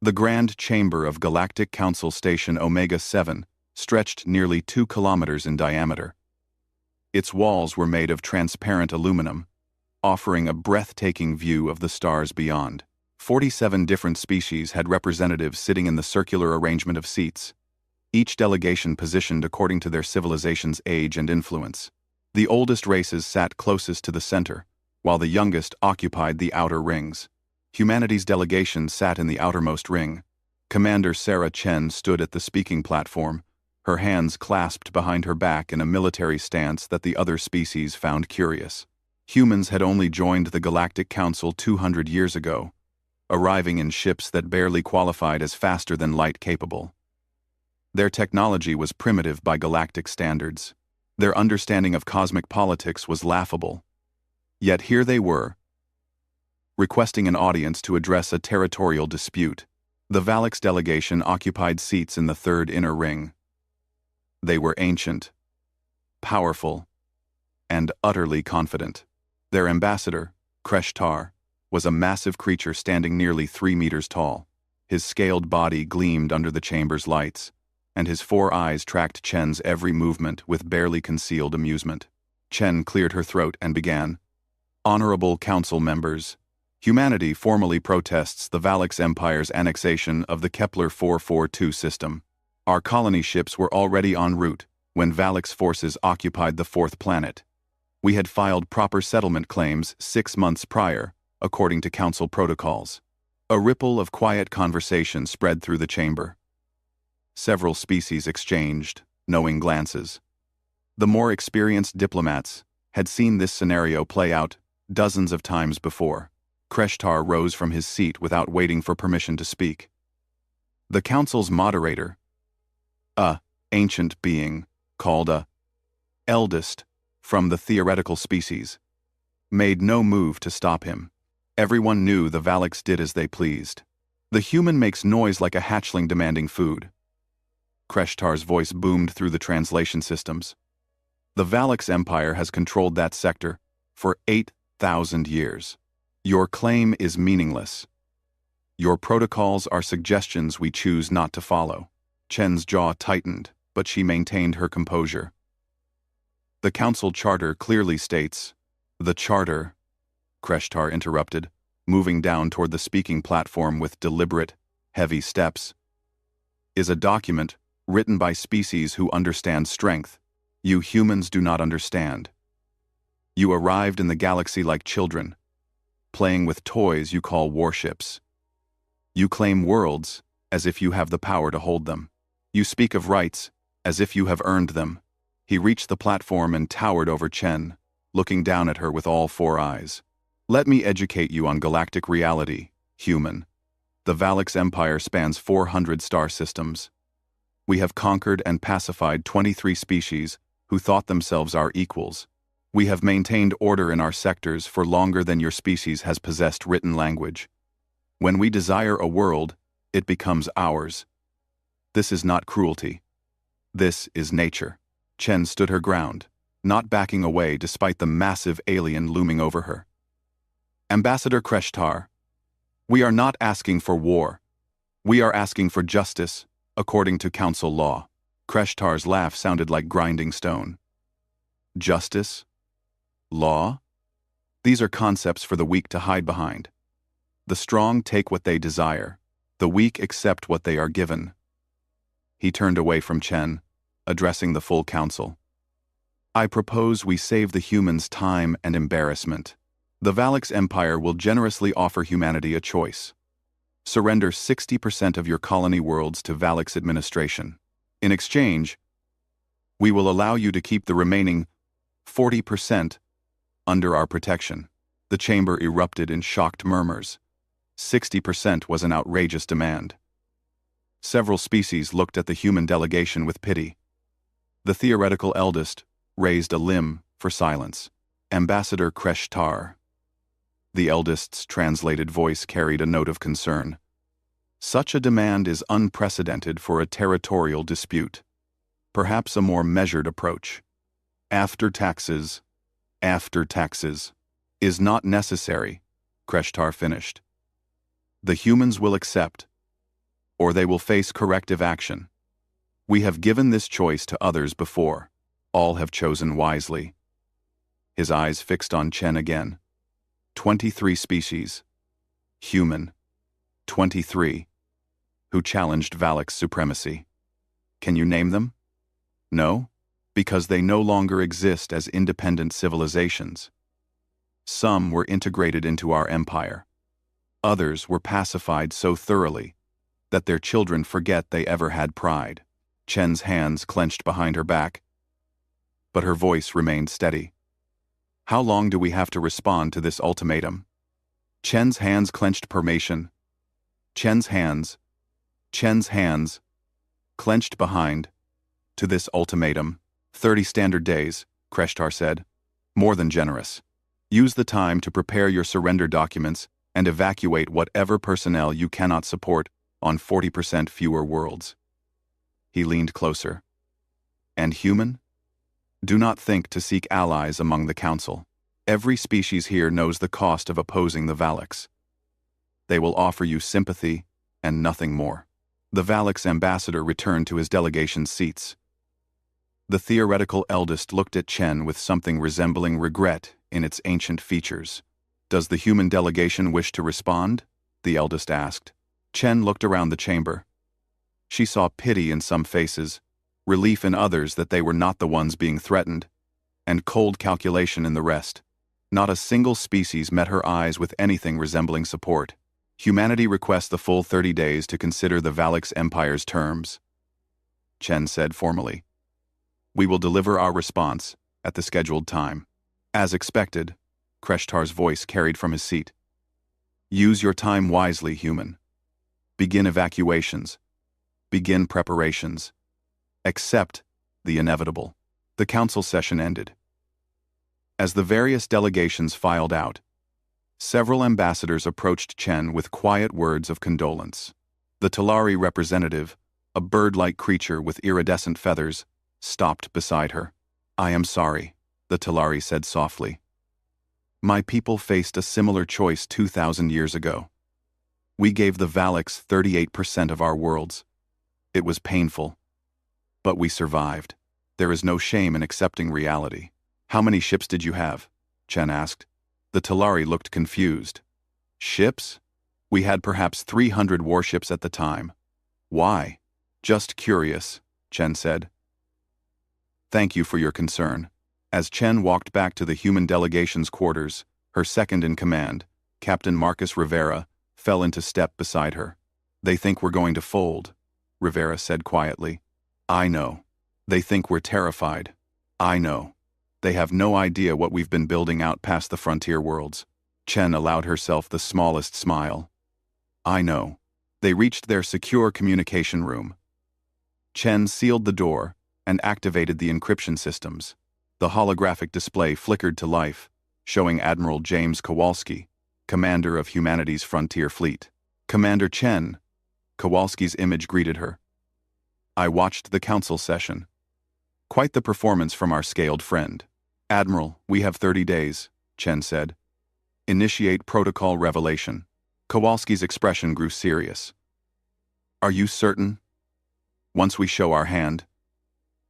The grand chamber of Galactic Council Station Omega-7 stretched nearly 2 kilometers in diameter. Its walls were made of transparent aluminum, offering a breathtaking view of the stars beyond. 47 different species had representatives sitting in the circular arrangement of seats, each delegation positioned according to their civilization's age and influence. The oldest races sat closest to the center, while the youngest occupied the outer rings. Humanity's delegation sat in the outermost ring. Commander Sarah Chen stood at the speaking platform, her hands clasped behind her back in a military stance that the other species found curious. Humans had only joined the Galactic Council 200 years ago, arriving in ships that barely qualified as faster-than-light capable. Their technology was primitive by galactic standards. Their understanding of cosmic politics was laughable. Yet here they were, requesting an audience to address a territorial dispute. The Valix delegation occupied seats in the third inner ring. They were ancient, powerful, and utterly confident. Their ambassador, Kreshtar, was a massive creature standing nearly 3 meters tall. His scaled body gleamed under the chamber's lights, and his 4 eyes tracked Chen's every movement with barely concealed amusement. Chen cleared her throat and began. Honorable Council members, humanity formally protests the Valix Empire's annexation of the Kepler 442 system. Our colony ships were already en route when Valix forces occupied the 4th planet. We had filed proper settlement claims 6 months prior, according to Council protocols. A ripple of quiet conversation spread through the chamber. Several species exchanged knowing glances. The more experienced diplomats had seen this scenario play out dozens of times before. Kreshtar rose from his seat without waiting for permission to speak. The council's moderator, a ancient being called a eldest from the theoretical species, made no move to stop him. Everyone knew the Valix did as they pleased. The human makes noise like a hatchling demanding food. Kreshtar's voice boomed through the translation systems. The Valix Empire has controlled that sector for 8,000 years. Your claim is meaningless. Your protocols are suggestions we choose not to follow. Chen's jaw tightened, but she maintained her composure. The council charter clearly states, the charter, Kreshtar interrupted, moving down toward the speaking platform with deliberate, heavy steps, is a document written by species who understand strength. You humans do not understand. You arrived in the galaxy like children, playing with toys you call warships. You claim worlds as if you have the power to hold them. You speak of rights as if you have earned them. He reached the platform and towered over Chen, looking down at her with all 4 eyes. Let me educate you on galactic reality, human. The Valix Empire spans 400 star systems. We have conquered and pacified 23 species who thought themselves our equals. We have maintained order in our sectors for longer than your species has possessed written language. When we desire a world, it becomes ours. This is not cruelty. This is nature. Chen stood her ground, not backing away despite the massive alien looming over her. Ambassador Kreshtar, we are not asking for war. We are asking for justice, according to council law. Kreshtar's laugh sounded like grinding stone. Justice? Law? These are concepts for the weak to hide behind. The strong take what they desire. The weak accept what they are given. He turned away from Chen, addressing the full council. I propose we save the humans time and embarrassment. The Valix Empire will generously offer humanity a choice. Surrender 60% of your colony worlds to Valix administration. In exchange, we will allow you to keep the remaining 40% under our protection. The chamber erupted in shocked murmurs. 60% was an outrageous demand. Several species looked at the human delegation with pity. The theoretical eldest raised a limb for silence. Ambassador Kreshtar. The eldest's translated voice carried a note of concern. Such a demand is unprecedented for a territorial dispute. Perhaps a more measured approach. After taxes, is not necessary, Kreshtar finished. The humans will accept, or they will face corrective action. We have given this choice to others before. All have chosen wisely. His eyes fixed on Chen again. 23 species. Human. 23. Who challenged Valak's supremacy. Can you name them? No? Because they no longer exist as independent civilizations. Some were integrated into our empire. Others were pacified so thoroughly that their children forget they ever had pride. Chen's hands clenched behind her back, but her voice remained steady. How long do we have to respond to this ultimatum? Chen's hands clenched permission. Chen's hands clenched behind. To this ultimatum. 30 standard days, Kreshtar said. More than generous. Use the time to prepare your surrender documents and evacuate whatever personnel you cannot support on 40% fewer worlds. He leaned closer. And human? Do not think to seek allies among the Council. Every species here knows the cost of opposing the Valaks. They will offer you sympathy and nothing more. The Valak's ambassador returned to his delegation's seats. The theoretical eldest looked at Chen with something resembling regret in its ancient features. Does the human delegation wish to respond? The eldest asked. Chen looked around the chamber. She saw pity in some faces, relief in others that they were not the ones being threatened, and cold calculation in the rest. Not a single species met her eyes with anything resembling support. Humanity requests the full 30 days to consider the Valak's empire's terms, Chen said formally. We will deliver our response at the scheduled time. As expected, Kreshtar's voice carried from his seat. Use your time wisely, human. Begin evacuations. Begin preparations. Accept the inevitable. The council session ended. As the various delegations filed out, several ambassadors approached Chen with quiet words of condolence. The Talari representative, a bird-like creature with iridescent feathers, stopped beside her. I am sorry, the Talari said softly. My people faced a similar choice 2,000 years ago. We gave the Valaks 38% of our worlds. It was painful, but we survived. There is no shame in accepting reality. How many ships did you have? Chen asked. The Talari looked confused. Ships? We had perhaps 300 warships at the time. Why? Just curious, Chen said. Thank you for your concern. As Chen walked back to the human delegation's quarters, her second-in-command, Captain Marcus Rivera, fell into step beside her. They think we're going to fold, Rivera said quietly. I know. They think we're terrified. I know. They have no idea what we've been building out past the frontier worlds. Chen allowed herself the smallest smile. I know. They reached their secure communication room. Chen sealed the door and activated the encryption systems. The holographic display flickered to life, showing Admiral James Kowalski, commander of humanity's frontier fleet. Commander Chen, Kowalski's image greeted her. I watched the council session. Quite the performance from our scaled friend. Admiral, we have 30 days, Chen said. Initiate protocol revelation. Kowalski's expression grew serious. Are you certain? Once we show our hand,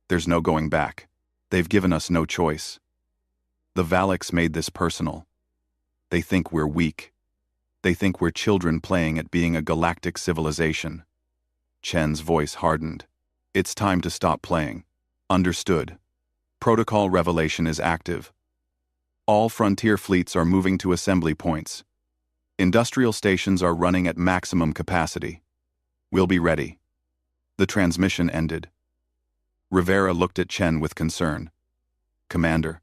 there's no going back. They've given us no choice. The Valaks made this personal. They think we're weak. They think we're children playing at being a galactic civilization. Chen's voice hardened. It's time to stop playing. Understood. Protocol revelation is active. All frontier fleets are moving to assembly points. Industrial stations are running at maximum capacity. We'll be ready. The transmission ended. Rivera looked at Chen with concern. Commander,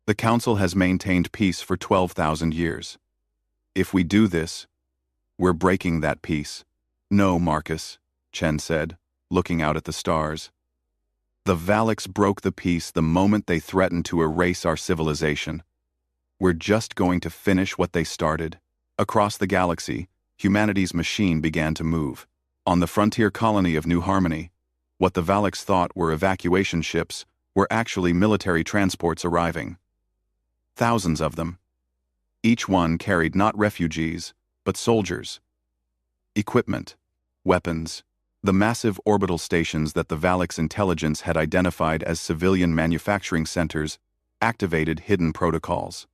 the Council has maintained peace for 12,000 years. If we do this, we're breaking that peace. No, Marcus, Chen said, looking out at the stars. The Valaks broke the peace the moment they threatened to erase our civilization. We're just going to finish what they started. Across the galaxy, humanity's machine began to move. On the frontier colony of New Harmony, what the Valaks thought were evacuation ships were actually military transports arriving. Thousands of them. Each one carried not refugees, but soldiers. Equipment, weapons. The massive orbital stations that the Valix intelligence had identified as civilian manufacturing centers activated hidden protocols.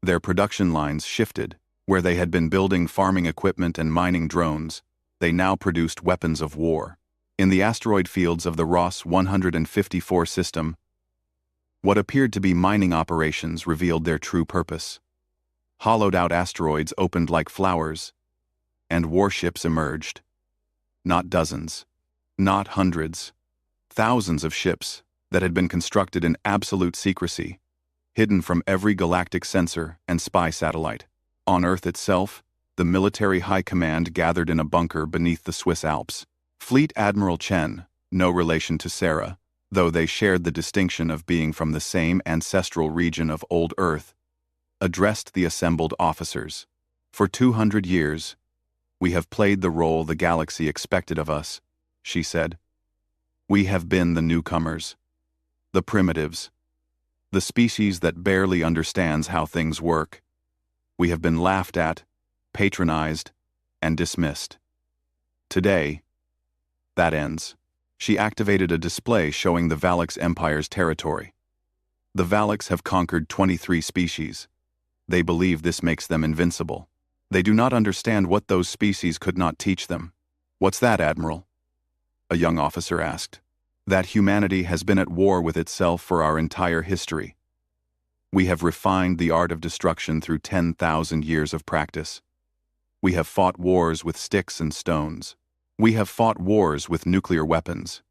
Their production lines shifted. Where they had been building farming equipment and mining drones, they now produced weapons of war. In the asteroid fields of the Ross 154 system, what appeared to be mining operations revealed their true purpose. Hollowed-out asteroids opened like flowers, and warships emerged. Not dozens, not hundreds, thousands of ships that had been constructed in absolute secrecy, hidden from every galactic sensor and spy satellite. On Earth itself, the military high command gathered in a bunker beneath the Swiss Alps. Fleet Admiral Chen, no relation to Sarah, though they shared the distinction of being from the same ancestral region of Old Earth, addressed the assembled officers. For 200 years, we have played the role the galaxy expected of us, she said. We have been the newcomers, the primitives, the species that barely understands how things work. We have been laughed at, patronized, and dismissed. Today, that ends. She activated a display showing the Valix Empire's territory. The Valix have conquered 23 species. They believe this makes them invincible. They do not understand what those species could not teach them. What's that, Admiral? A young officer asked. That humanity has been at war with itself for our entire history. We have refined the art of destruction through 10,000 years of practice. We have fought wars with sticks and stones. We have fought wars with nuclear weapons.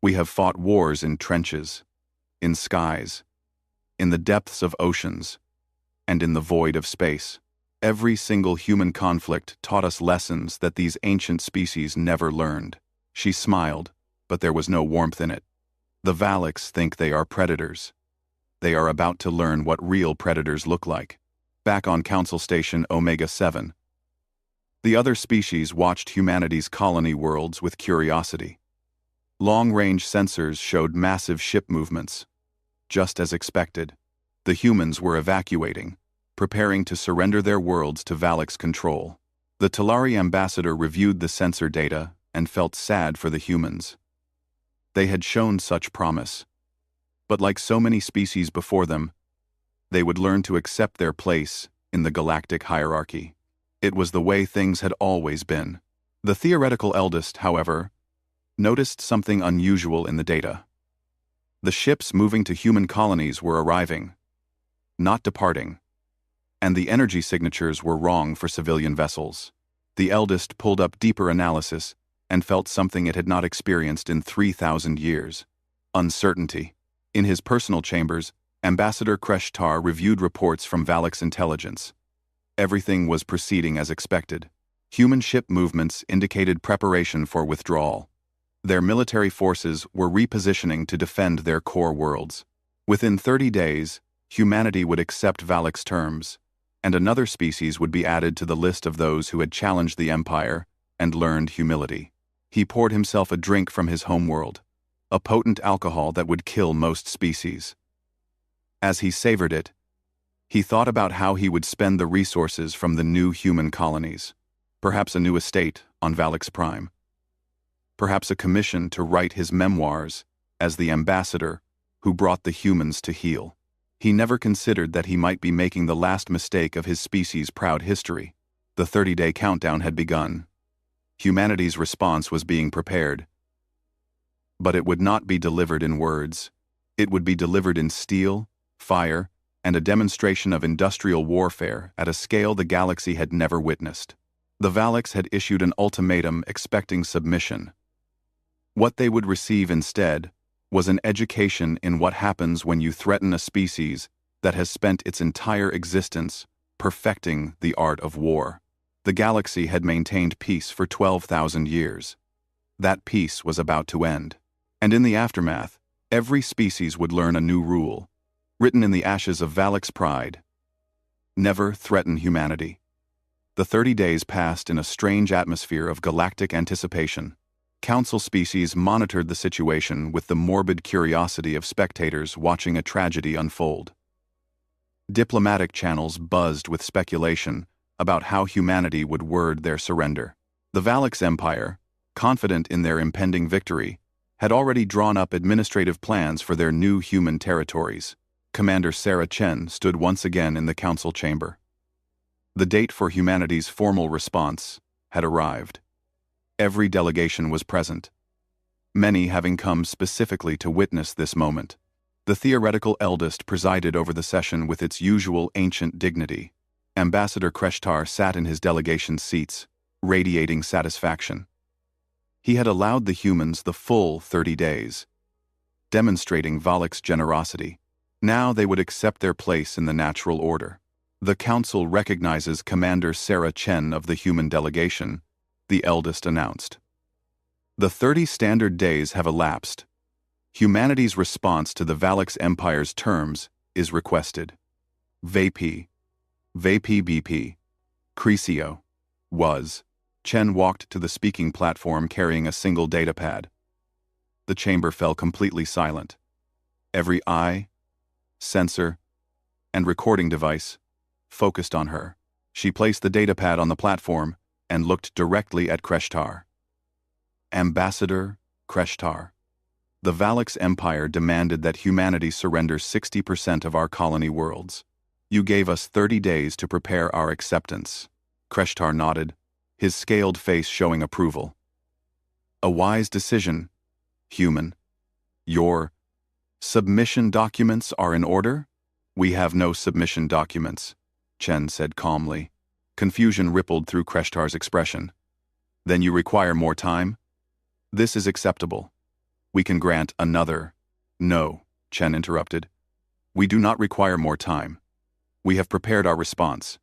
We have fought wars in trenches, in skies, in the depths of oceans, and in the void of space. Every single human conflict taught us lessons that these ancient species never learned. She smiled, but there was no warmth in it. The Valix think they are predators. They are about to learn what real predators look like. Back on Council Station Omega 7, the other species watched humanity's colony worlds with curiosity. Long-range sensors showed massive ship movements. Just as expected, the humans were evacuating, preparing to surrender their worlds to Valix control. The Talari ambassador reviewed the sensor data and felt sad for the humans. They had shown such promise. But like so many species before them, they would learn to accept their place in the galactic hierarchy. It was the way things had always been. The theoretical eldest, however, noticed something unusual in the data. The ships moving to human colonies were arriving, not departing, and the energy signatures were wrong for civilian vessels. The eldest pulled up deeper analysis and felt something it had not experienced in 3,000 years. Uncertainty. In his personal chambers, Ambassador Kreshtar reviewed reports from Valix intelligence. Everything was proceeding as expected. Human ship movements indicated preparation for withdrawal. Their military forces were repositioning to defend their core worlds. Within 30 days, humanity would accept Valix terms, and another species would be added to the list of those who had challenged the Empire and learned humility. He poured himself a drink from his homeworld, a potent alcohol that would kill most species. As he savored it, he thought about how he would spend the resources from the new human colonies, perhaps a new estate on Valix Prime, perhaps a commission to write his memoirs as the ambassador who brought the humans to heel. He never considered that he might be making the last mistake of his species' proud history. The 30-day countdown had begun. Humanity's response was being prepared. But it would not be delivered in words. It would be delivered in steel, fire, and a demonstration of industrial warfare at a scale the galaxy had never witnessed. The Valix had issued an ultimatum expecting submission. What they would receive instead was an education in what happens when you threaten a species that has spent its entire existence perfecting the art of war. The galaxy had maintained peace for 12,000 years. That peace was about to end. And in the aftermath, every species would learn a new rule, written in the ashes of Valix pride: never threaten humanity. The 30 days passed in a strange atmosphere of galactic anticipation. Council species monitored the situation with the morbid curiosity of spectators watching a tragedy unfold. Diplomatic channels buzzed with speculation about how humanity would word their surrender. The Valix Empire, confident in their impending victory, had already drawn up administrative plans for their new human territories. Commander Sarah Chen stood once again in the council chamber. The date for humanity's formal response had arrived. Every delegation was present, many having come specifically to witness this moment. The theoretical eldest presided over the session with its usual ancient dignity. Ambassador Kreshtar sat in his delegation's seats, radiating satisfaction. He had allowed the humans the full 30 days, demonstrating Valak's generosity. Now they would accept their place in the natural order. The council recognizes Commander Sarah Chen of the human delegation, the eldest announced. The 30 standard days have elapsed. Humanity's response to the Valix Empire's terms is requested. VP BP, Crescio, was. Chen walked to the speaking platform carrying a single datapad. The chamber fell completely silent. Every eye, sensor, and recording device focused on her. She placed the datapad on the platform and looked directly at Kreshtar. Ambassador Kreshtar. The Valix Empire demanded that humanity surrender 60% of our colony worlds. You gave us 30 days to prepare our acceptance. Kreshtar nodded, his scaled face showing approval. A wise decision, human. Your submission documents are in order? We have no submission documents, Chen said calmly. Confusion rippled through Kreshtar's expression. Then you require more time? This is acceptable. We can grant another. No, Chen interrupted. We do not require more time. We have prepared our response.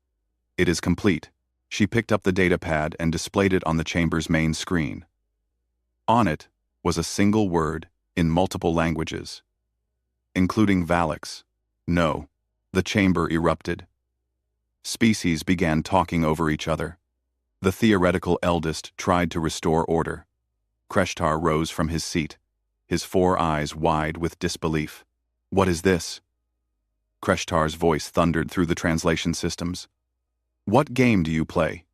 It is complete. She picked up the datapad and displayed it on the chamber's main screen. On it was a single word in multiple languages, including Valix. No, the chamber erupted. Species began talking over each other. The theoretical eldest tried to restore order. Kreshtar rose from his seat, his 4 eyes wide with disbelief. What is this? Kreshtar's voice thundered through the translation systems. What game do you play?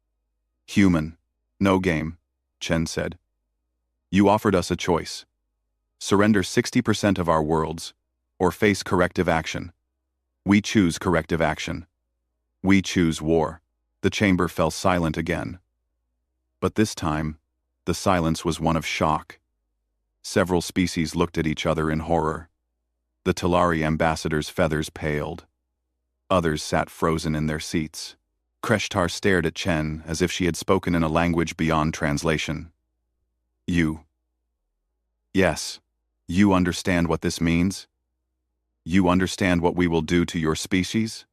Human. No game, Chen said. You offered us a choice. Surrender 60% of our worlds, or face corrective action. We choose corrective action. We choose war. The chamber fell silent again. But this time, the silence was one of shock. Several species looked at each other in horror. The Talari ambassador's feathers paled. Others sat frozen in their seats. Kreshtar stared at Chen as if she had spoken in a language beyond translation. You. Yes, you understand what this means? You understand what we will do to your species?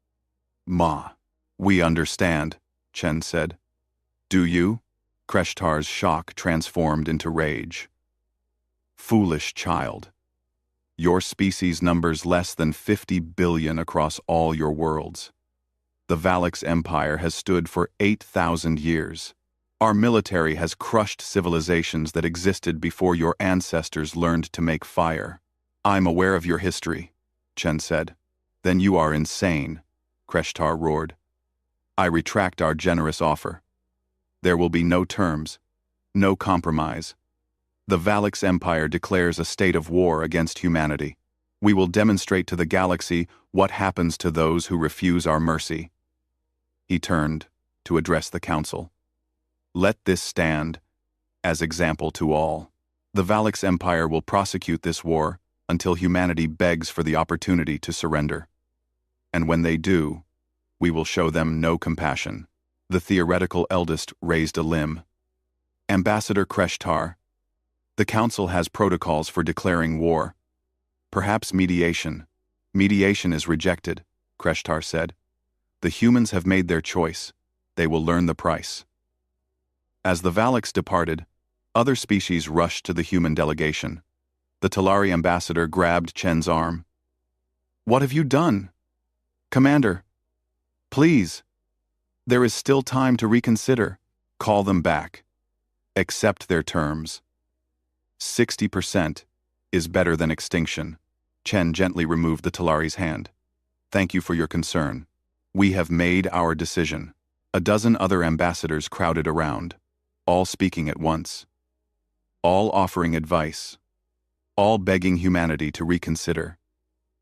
Ma. We understand, Chen said. Do you? Kreshtar's shock transformed into rage. Foolish child. Your species numbers less than 50 billion across all your worlds. The Valix Empire has stood for 8,000 years. Our military has crushed civilizations that existed before your ancestors learned to make fire. I'm aware of your history, Chen said. Then you are insane, Kreshtar roared. I retract our generous offer. There will be no terms, no compromise. The Valix Empire declares a state of war against humanity. We will demonstrate to the galaxy what happens to those who refuse our mercy. He turned to address the council. Let this stand as example to all. The Valix Empire will prosecute this war until humanity begs for the opportunity to surrender. And when they do, we will show them no compassion. The theoretical eldest raised a limb. Ambassador Kreshtar, the council has protocols for declaring war. Perhaps mediation. Mediation is rejected, Kreshtar said. The humans have made their choice. They will learn the price. As the Valix departed, other species rushed to the human delegation. The Talari ambassador grabbed Chen's arm. What have you done? Commander, please. There is still time to reconsider. Call them back. Accept their terms. 60% is better than extinction. Chen gently removed the Talari's hand. Thank you for your concern. We have made our decision. A dozen other ambassadors crowded around. all speaking at once, all offering advice, all begging humanity to reconsider,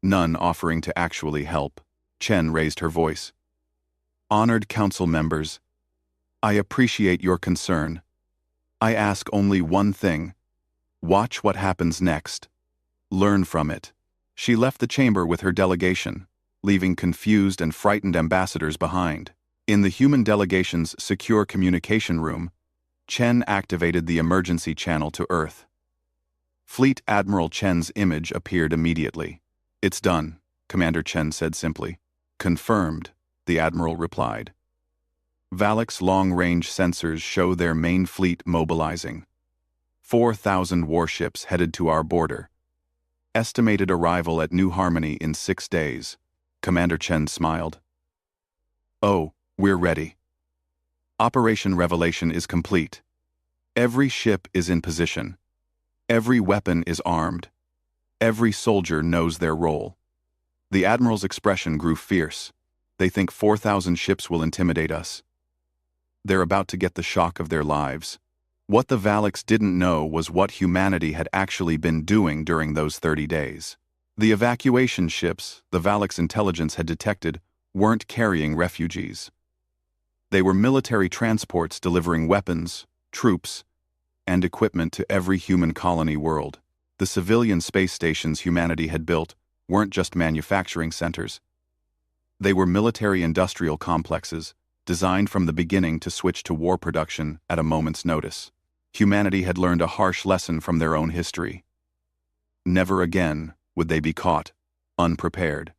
none offering to actually help. Chen raised her voice. Honored council members, I appreciate your concern. I ask only one thing. Watch what happens next. Learn from it. She left the chamber with her delegation, leaving confused and frightened ambassadors behind. In the human delegation's secure communication room, Chen activated the emergency channel to Earth. Fleet Admiral Chen's image appeared immediately. It's done, Commander Chen said simply. Confirmed, the Admiral replied. Valak's long-range sensors show their main fleet mobilizing. 4,000 warships headed to our border. Estimated arrival at New Harmony in 6 days. Commander Chen smiled. Oh, we're ready. Operation Revelation is complete. Every ship is in position. Every weapon is armed. Every soldier knows their role. The Admiral's expression grew fierce. They think 4,000 ships will intimidate us. They're about to get the shock of their lives. What the Valaks didn't know was what humanity had actually been doing during those 30 days. The evacuation ships the Valaks' intelligence had detected weren't carrying refugees. They were military transports delivering weapons, troops, and equipment to every human colony world. The civilian space stations humanity had built weren't just manufacturing centers. They were military-industrial complexes, designed from the beginning to switch to war production at a moment's notice. Humanity had learned a harsh lesson from their own history. Never again would they be caught, unprepared.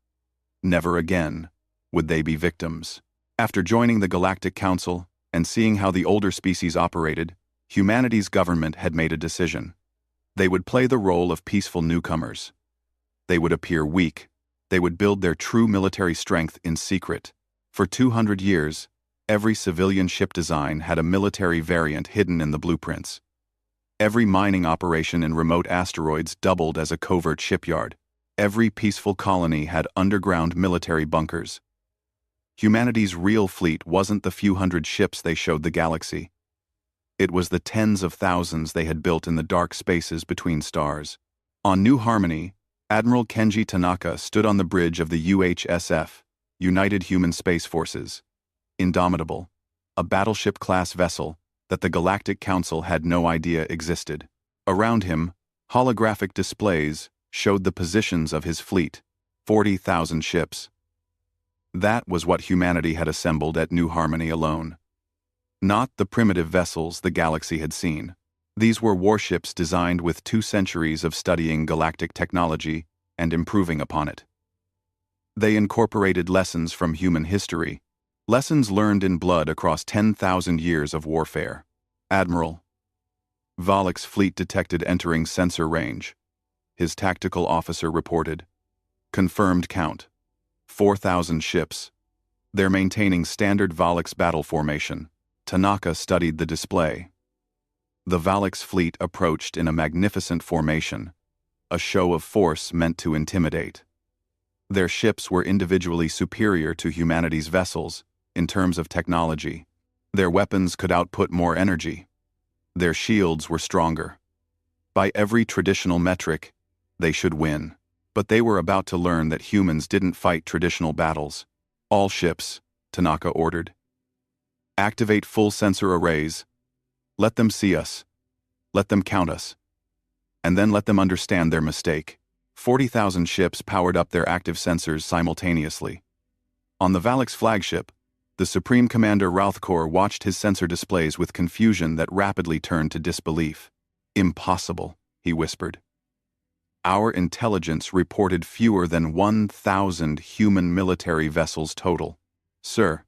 Never again would they be victims. After joining the Galactic Council and seeing how the older species operated, humanity's government had made a decision. They would play the role of peaceful newcomers. They would appear weak. They would build their true military strength in secret. For 200 years, every civilian ship design had a military variant hidden in the blueprints. Every mining operation in remote asteroids doubled as a covert shipyard. Every peaceful colony had underground military bunkers. Humanity's real fleet wasn't the few hundred ships they showed the galaxy. It was the tens of thousands they had built in the dark spaces between stars. On New Harmony, Admiral Kenji Tanaka stood on the bridge of the UHSF, United Human Space Forces. Indomitable, a battleship-class vessel that the Galactic Council had no idea existed. Around him, holographic displays showed the positions of his fleet, 40,000 ships. That was what humanity had assembled at New Harmony alone. Not the primitive vessels the galaxy had seen. These were warships designed with 2 centuries of studying galactic technology and improving upon it. They incorporated lessons from human history, lessons learned in blood across 10,000 years of warfare. Admiral. Valak's fleet detected entering sensor range. His tactical officer reported. Confirmed count. 4,000 ships. They're maintaining standard Valak's battle formation. Tanaka studied the display. The Valak's fleet approached in a magnificent formation, a show of force meant to intimidate. Their ships were individually superior to humanity's vessels in terms of technology. Their weapons could output more energy. Their shields were stronger. By every traditional metric, they should win. But they were about to learn that humans didn't fight traditional battles. All ships, Tanaka ordered. Activate full sensor arrays. Let them see us. Let them count us. And then let them understand their mistake. 40,000 ships powered up their active sensors simultaneously. On the Valak's flagship, the Supreme Commander Rauthkor watched his sensor displays with confusion that rapidly turned to disbelief. Impossible, he whispered. Our intelligence reported fewer than 1,000 human military vessels total. Sir,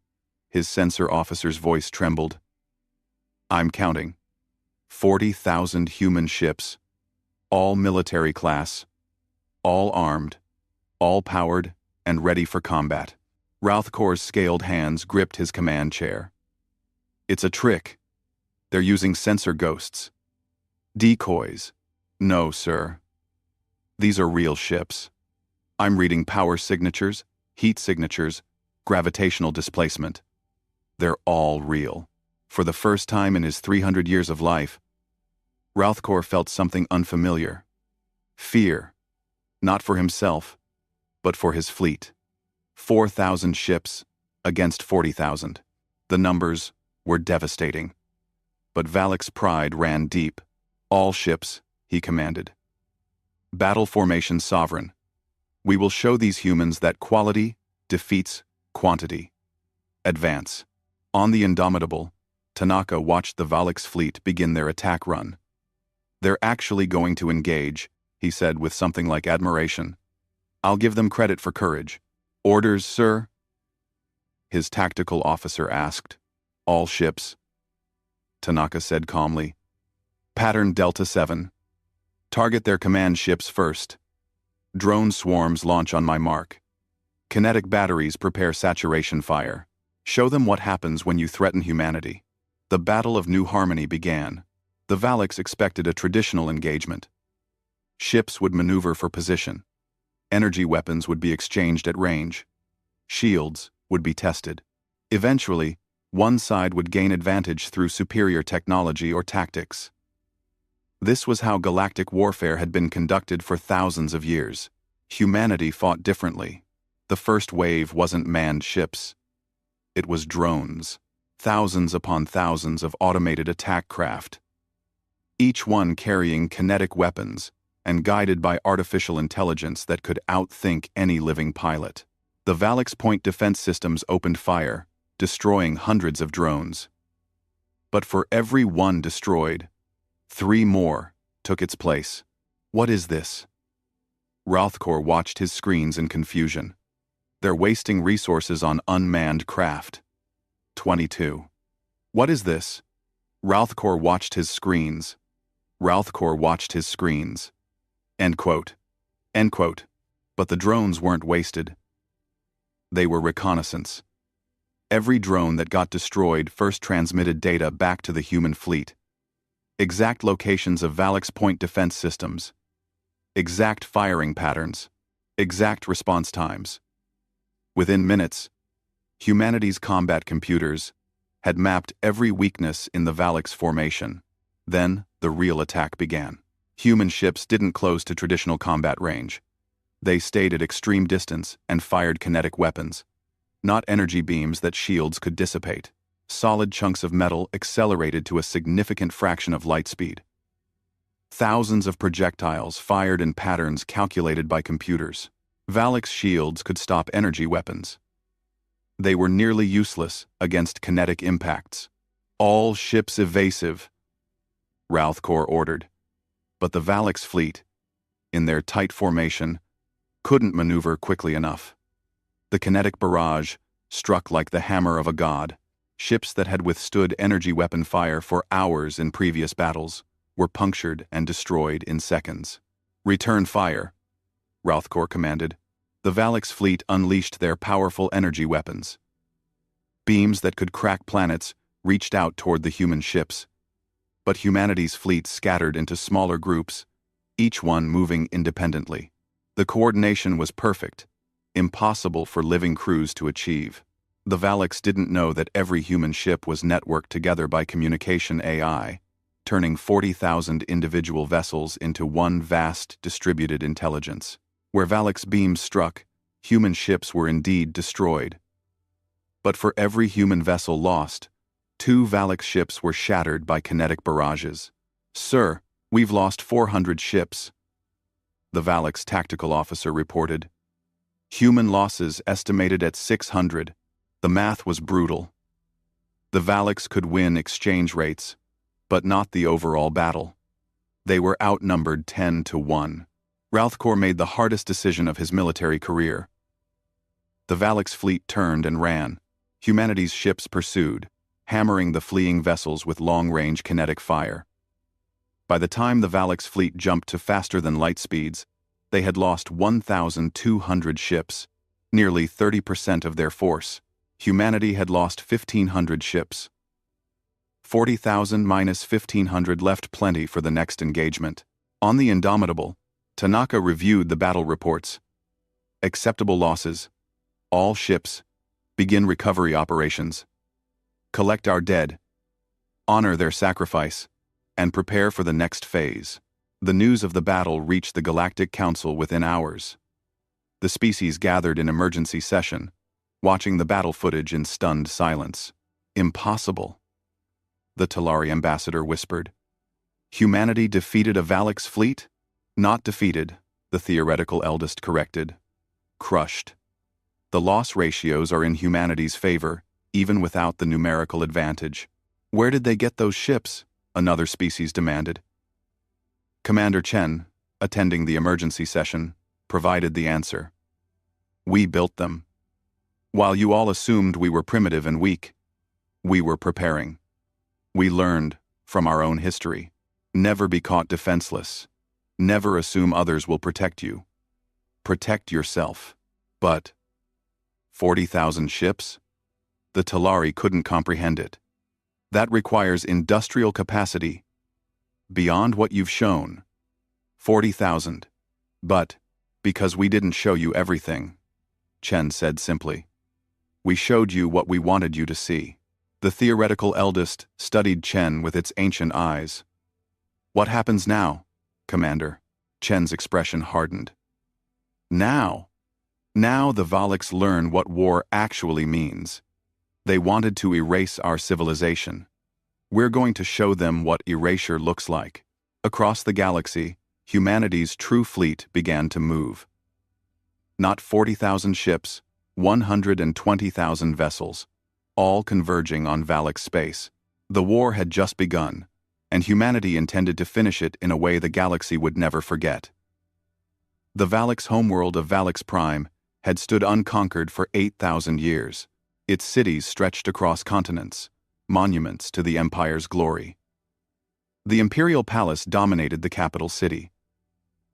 his sensor officer's voice trembled. I'm counting. 40,000 human ships, all military class, all armed, all powered, and ready for combat. Rauthkor's scaled hands gripped his command chair. It's a trick. They're using sensor ghosts. Decoys. No, sir. These are real ships. I'm reading power signatures, heat signatures, gravitational displacement. They're all real. For the first time in his 300 years of life, Ralthkor felt something unfamiliar. Fear, not for himself, but for his fleet. 4,000 ships against 40,000. The numbers were devastating. But Valak's pride ran deep. All ships, he commanded. Battle formation sovereign. We will show these humans that quality defeats quantity. Advance. On the Indomitable, Tanaka watched the Valak's fleet begin their attack run. They're actually going to engage, he said with something like admiration. I'll give them credit for courage. Orders, sir? His tactical officer asked. All ships. Tanaka said calmly. Pattern Delta 7. Target their command ships first. Drone swarms launch on my mark. Kinetic batteries prepare saturation fire. Show them what happens when you threaten humanity. The Battle of New Harmony began. The Valaks expected a traditional engagement. Ships would maneuver for position. Energy weapons would be exchanged at range. Shields would be tested. Eventually, one side would gain advantage through superior technology or tactics. This was how galactic warfare had been conducted for thousands of years. Humanity fought differently. The first wave wasn't manned ships. It was drones. Thousands upon thousands of automated attack craft. Each one carrying kinetic weapons and guided by artificial intelligence that could outthink any living pilot. The Valak's point defense systems opened fire, destroying hundreds of drones. But for every one destroyed, 3 more took its place. What is this? Ralthkor watched his screens in confusion. They're wasting resources on unmanned craft. 22. What is this? Ralthkor watched his screens. Ralthkor watched his screens. End quote. End quote. But the drones weren't wasted. They were reconnaissance. Every drone that got destroyed first transmitted data back to the human fleet. Exact locations of Valak's point defense systems. Exact firing patterns. Exact response times. Within minutes, humanity's combat computers had mapped every weakness in the Valak's formation. Then, the real attack began. Human ships didn't close to traditional combat range. They stayed at extreme distance and fired kinetic weapons, not energy beams that shields could dissipate. Solid chunks of metal accelerated to a significant fraction of light speed. Thousands of projectiles fired in patterns calculated by computers. Valak's shields could stop energy weapons. They were nearly useless against kinetic impacts. All ships evasive, Ralthkor ordered. But the Valak's fleet, in their tight formation, couldn't maneuver quickly enough. The kinetic barrage struck like the hammer of a god. Ships that had withstood energy weapon fire for hours in previous battles were punctured and destroyed in seconds. Return fire, Ralthkor commanded. The Valak's fleet unleashed their powerful energy weapons. Beams that could crack planets reached out toward the human ships. But humanity's fleet scattered into smaller groups, each one moving independently. The coordination was perfect, impossible for living crews to achieve. The Valaks didn't know that every human ship was networked together by communication AI, turning 40,000 individual vessels into one vast, distributed intelligence. Where Valak's beams struck, human ships were indeed destroyed. But for every human vessel lost, 2 Valak ships were shattered by kinetic barrages. Sir, we've lost 400 ships, the Valak's tactical officer reported. Human losses estimated at 600. The math was brutal. The Valaks could win exchange rates, but not the overall battle. They were outnumbered 10-1. Ralthkor made the hardest decision of his military career. The Valak's fleet turned and ran. Humanity's ships pursued, hammering the fleeing vessels with long-range kinetic fire. By the time the Valak's fleet jumped to faster-than-light speeds, they had lost 1,200 ships, nearly 30% of their force. Humanity had lost 1,500 ships. 40,000 minus 1,500 left plenty for the next engagement. On the Indomitable, Tanaka reviewed the battle reports. Acceptable losses. All ships. Begin recovery operations. Collect our dead. honor their sacrifice, and prepare for the next phase. The news of the battle reached the Galactic Council within hours. The species gathered in emergency session, watching the battle footage in stunned silence. Impossible, the Talari ambassador whispered. Humanity defeated a Valix fleet? Not defeated, the theoretical eldest corrected. Crushed. The loss ratios are in humanity's favor, even without the numerical advantage. Where did they get those ships? Another species demanded. Commander Chen, attending the emergency session, provided the answer. We built them. While you all assumed we were primitive and weak, we were preparing. We learned from our own history. Never be caught defenseless. Never assume others will protect you. Protect yourself. But 40,000 ships? The Talari couldn't comprehend it. That requires industrial capacity beyond what you've shown. 40,000. But, because we didn't show you everything, Chen said simply. We showed you what we wanted you to see. The theoretical eldest studied Chen with its ancient eyes. What happens now, Commander? Chen's expression hardened. Now the Valix learn what war actually means. They wanted to erase our civilization. We're going to show them what erasure looks like. Across the galaxy, humanity's true fleet began to move. Not 40,000 ships, 120,000 vessels, all converging on Valix space. The war had just begun, and humanity intended to finish it in a way the galaxy would never forget. The Valix homeworld of Valix Prime had stood unconquered for 8,000 years. Its cities stretched across continents, monuments to the Empire's glory. The Imperial Palace dominated the capital city,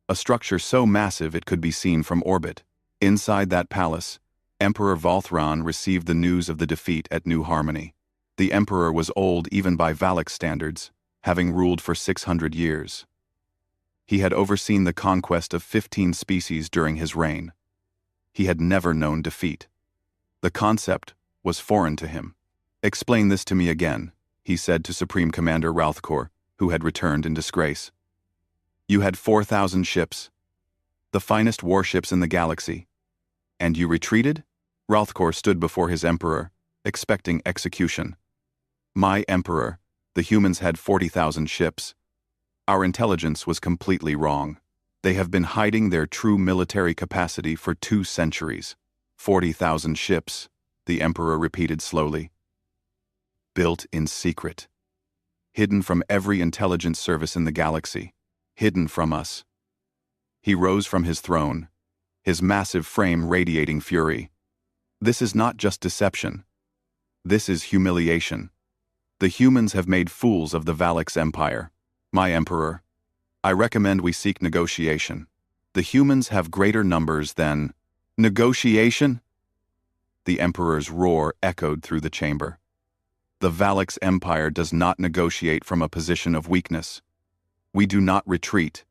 a structure so massive it could be seen from orbit. Inside that palace, Emperor Volthron received the news of the defeat at New Harmony. The Emperor was old even by Valix standards, having ruled for 600 years. He had overseen the conquest of 15 species during his reign. He had never known defeat. The concept was foreign to him. Explain this to me again, he said to Supreme Commander Ralthkor, who had returned in disgrace. You had 4,000 ships, the finest warships in the galaxy, and you retreated? Ralthkor stood before his emperor, expecting execution. My emperor, the humans had 40,000 ships. Our intelligence was completely wrong. They have been hiding their true military capacity for 2 centuries. 40,000 ships, the emperor repeated slowly. Built in secret. Hidden from every intelligence service in the galaxy. Hidden from us. He rose from his throne, his massive frame radiating fury. This is not just deception. This is humiliation. The humans have made fools of the Valix Empire. My emperor, I recommend we seek negotiation. The humans have greater numbers than... Negotiation? The emperor's roar echoed through the chamber. The Valix Empire does not negotiate from a position of weakness. We do not retreat.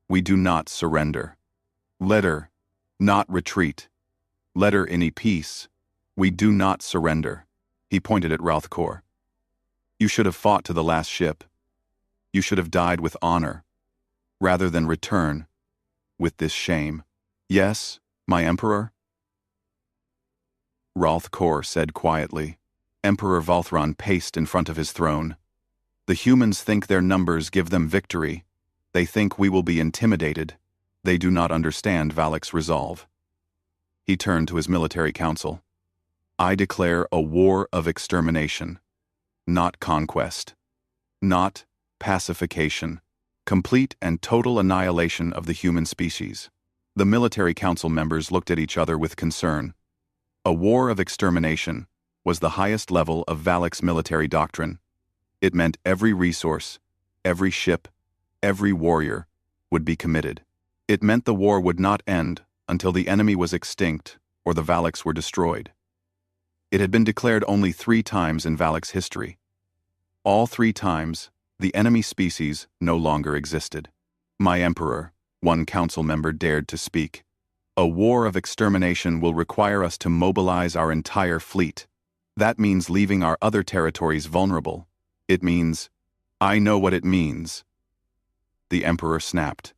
We do not surrender. Let her not retreat. Let her any peace. We do not surrender. He pointed at Ralthkor. You should have fought to the last ship. You should have died with honor, rather than return with this shame. Yes, my emperor? Ralthkor said quietly. Emperor Volthron paced in front of his throne. The humans think their numbers give them victory. They think we will be intimidated. They do not understand Valix resolve. He turned to his military council. I declare a war of extermination, not conquest, not pacification, complete and total annihilation of the human species. The military council members looked at each other with concern. A war of extermination was the highest level of Valix military doctrine. It meant every resource, every ship, every warrior would be committed. It meant the war would not end until the enemy was extinct or the Valix were destroyed. It had been declared only 3 times in Valix history. All 3 times, the enemy species no longer existed. My emperor, one council member dared to speak. A war of extermination will require us to mobilize our entire fleet. That means leaving our other territories vulnerable. It means, I know what it means. The Emperor snapped.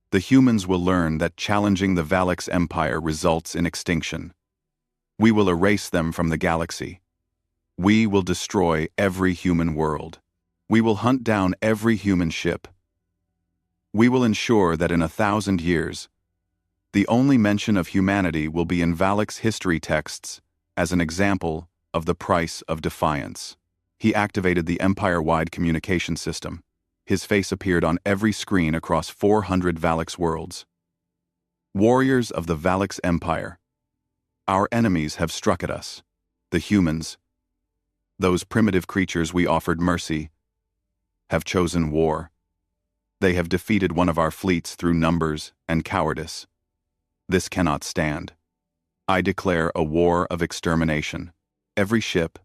The humans will learn that challenging the Valix Empire results in extinction. We will erase them from the galaxy. We will destroy every human world. We will hunt down every human ship. We will ensure that in 1,000 years, the only mention of humanity will be in Valix history texts as an example of the price of defiance. He activated the empire-wide communication system. His face appeared on every screen across 400 Valix worlds. Warriors of the Valix Empire. Our enemies have struck at us. The humans, those primitive creatures we offered mercy, have chosen war. They have defeated one of our fleets through numbers and cowardice. This cannot stand. I declare a war of extermination. Every ship,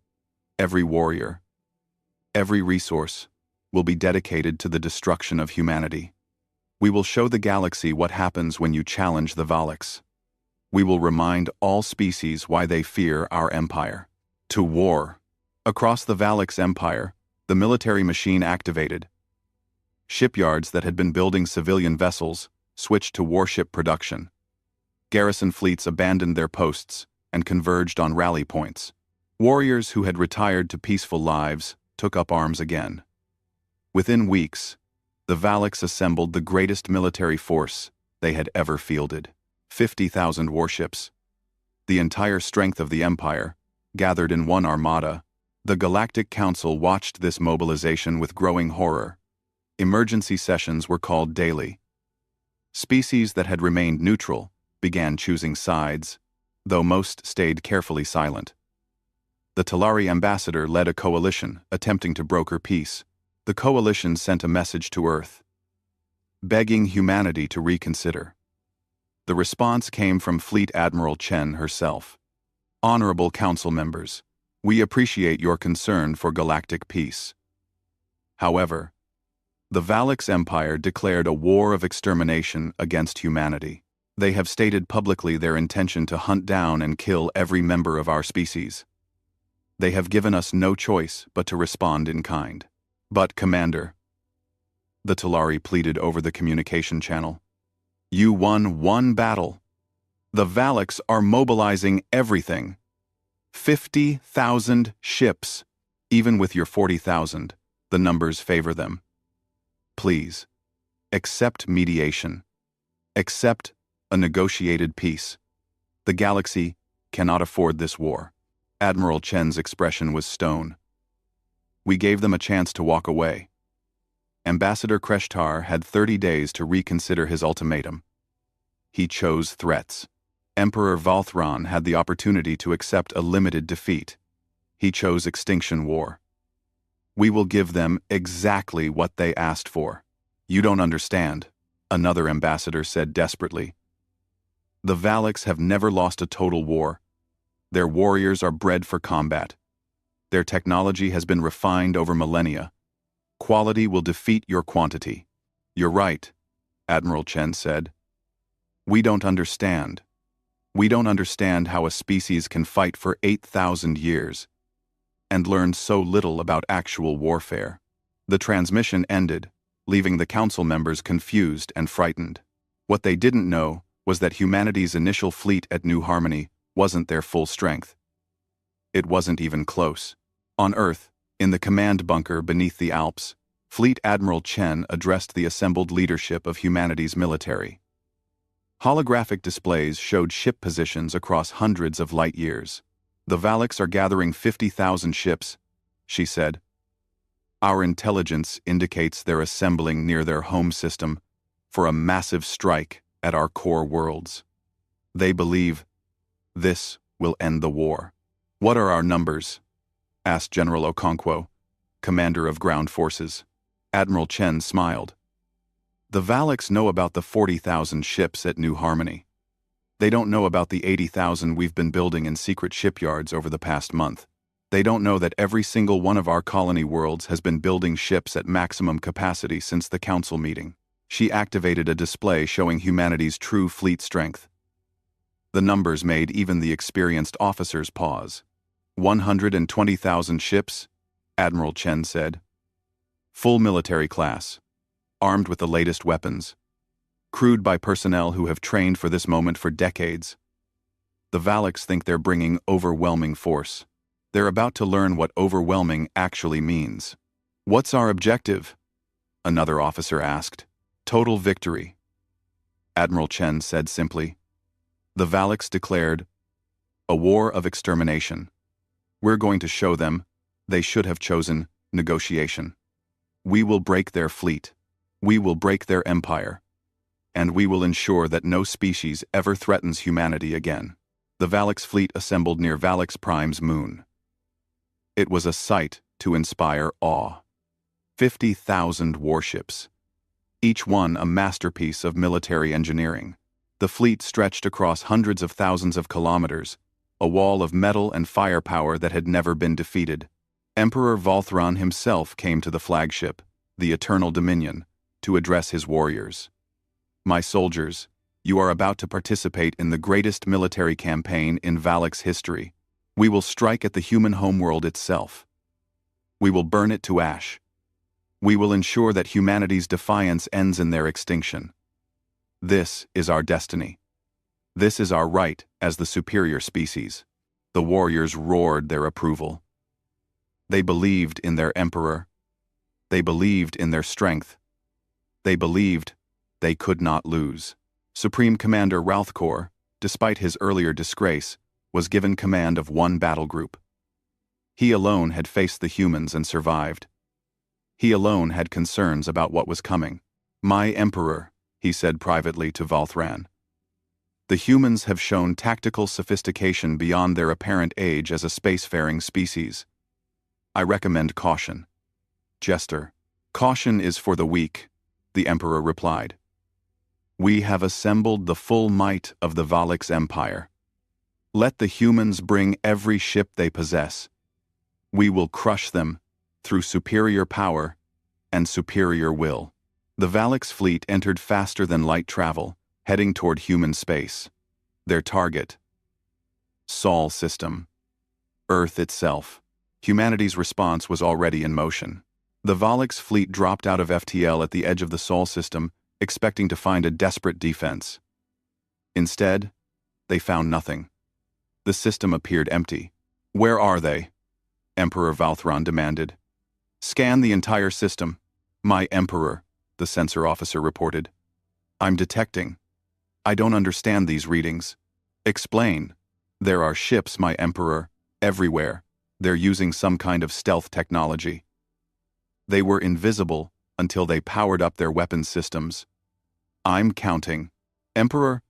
every warrior, every resource will be dedicated to the destruction of humanity. We will show the galaxy what happens when you challenge the Valix. We will remind all species why they fear our empire. To war. Across the Valix Empire, the military machine activated. Shipyards that had been building civilian vessels switched to warship production. Garrison fleets abandoned their posts and converged on rally points. Warriors who had retired to peaceful lives took up arms again. Within weeks, the Valix assembled the greatest military force they had ever fielded. 50,000 warships. The entire strength of the Empire, gathered in one armada. The Galactic Council watched this mobilization with growing horror. Emergency sessions were called daily. Species that had remained neutral began choosing sides, though most stayed carefully silent. The Talari ambassador led a coalition attempting to broker peace. The coalition sent a message to Earth, begging humanity to reconsider. The response came from Fleet Admiral Chen herself. Honorable Council members, we appreciate your concern for galactic peace. However, the Valix Empire declared a war of extermination against humanity. They have stated publicly their intention to hunt down and kill every member of our species. They have given us no choice but to respond in kind. But, Commander, the Talari pleaded over the communication channel, you won one battle. The Valix are mobilizing everything. 50,000 ships. Even with your 40,000, the numbers favor them. Please, accept mediation. Accept a negotiated peace. The galaxy cannot afford this war. Admiral Chen's expression was stone. We gave them a chance to walk away. Ambassador Kreshtar had 30 days to reconsider his ultimatum. He chose threats. Emperor Valthron had the opportunity to accept a limited defeat. He chose extinction war. We will give them exactly what they asked for. You don't understand, another ambassador said desperately. The Valix have never lost a total war. Their warriors are bred for combat. Their technology has been refined over millennia. Quality will defeat your quantity. You're right, Admiral Chen said. We don't understand. We don't understand how a species can fight for 8,000 years and learn so little about actual warfare. The transmission ended, leaving the council members confused and frightened. What they didn't know was that humanity's initial fleet at New Harmony wasn't their full strength. It wasn't even close. On Earth, in the command bunker beneath the Alps, Fleet Admiral Chen addressed the assembled leadership of humanity's military. Holographic displays showed ship positions across hundreds of light years. The Valix are gathering 50,000 ships, she said. Our intelligence indicates they're assembling near their home system for a massive strike at our core worlds. They believe this will end the war. What are our numbers? Asked General Okonkwo, commander of ground forces. Admiral Chen smiled. The Valix know about the 40,000 ships at New Harmony. They don't know about the 80,000 we've been building in secret shipyards over the past month. They don't know that every single one of our colony worlds has been building ships at maximum capacity since the council meeting. She activated a display showing humanity's true fleet strength. The numbers made even the experienced officers pause. 120,000 ships, Admiral Chen said. Full military class, armed with the latest weapons, crewed by personnel who have trained for this moment for decades. The Valaks think they're bringing overwhelming force. They're about to learn what overwhelming actually means. What's our objective? Another officer asked. Total victory. Admiral Chen said simply. The Valaks declared, a war of extermination. We're going to show them they should have chosen negotiation. We will break their fleet. We will break their empire. And we will ensure that no species ever threatens humanity again. The Valaks fleet assembled near Valaks Prime's moon. It was a sight to inspire awe. 50,000 warships, each one a masterpiece of military engineering. The fleet stretched across hundreds of thousands of kilometers, a wall of metal and firepower that had never been defeated. Emperor Valthran himself came to the flagship, the Eternal Dominion, to address his warriors. My soldiers, you are about to participate in the greatest military campaign in Valaks history. We will strike at the human homeworld itself. We will burn it to ash. We will ensure that humanity's defiance ends in their extinction. This is our destiny. This is our right as the superior species. The warriors roared their approval. They believed in their emperor. They believed in their strength. They believed they could not lose. Supreme Commander Ralthkor, despite his earlier disgrace, was given command of one battle group. He alone had faced the humans and survived. He alone had concerns about what was coming. My emperor, he said privately to Valthran. The humans have shown tactical sophistication beyond their apparent age as a spacefaring species. I recommend caution. Jester. Caution is for the weak, the emperor replied. We have assembled the full might of the Valaks Empire. Let the humans bring every ship they possess. We will crush them through superior power and superior will. The Valaks fleet entered faster than light travel, heading toward human space. Their target: Sol system. Earth itself. Humanity's response was already in motion. The Valaks fleet dropped out of FTL at the edge of the Sol system, expecting to find a desperate defense. Instead, they found nothing. The system appeared empty. Where are they? Emperor Valthran demanded. Scan the entire system. My emperor, the sensor officer reported. I'm detecting. I don't understand these readings. Explain. There are ships, my emperor, everywhere. They're using some kind of stealth technology. They were invisible until they powered up their weapons systems. I'm counting. Emperor,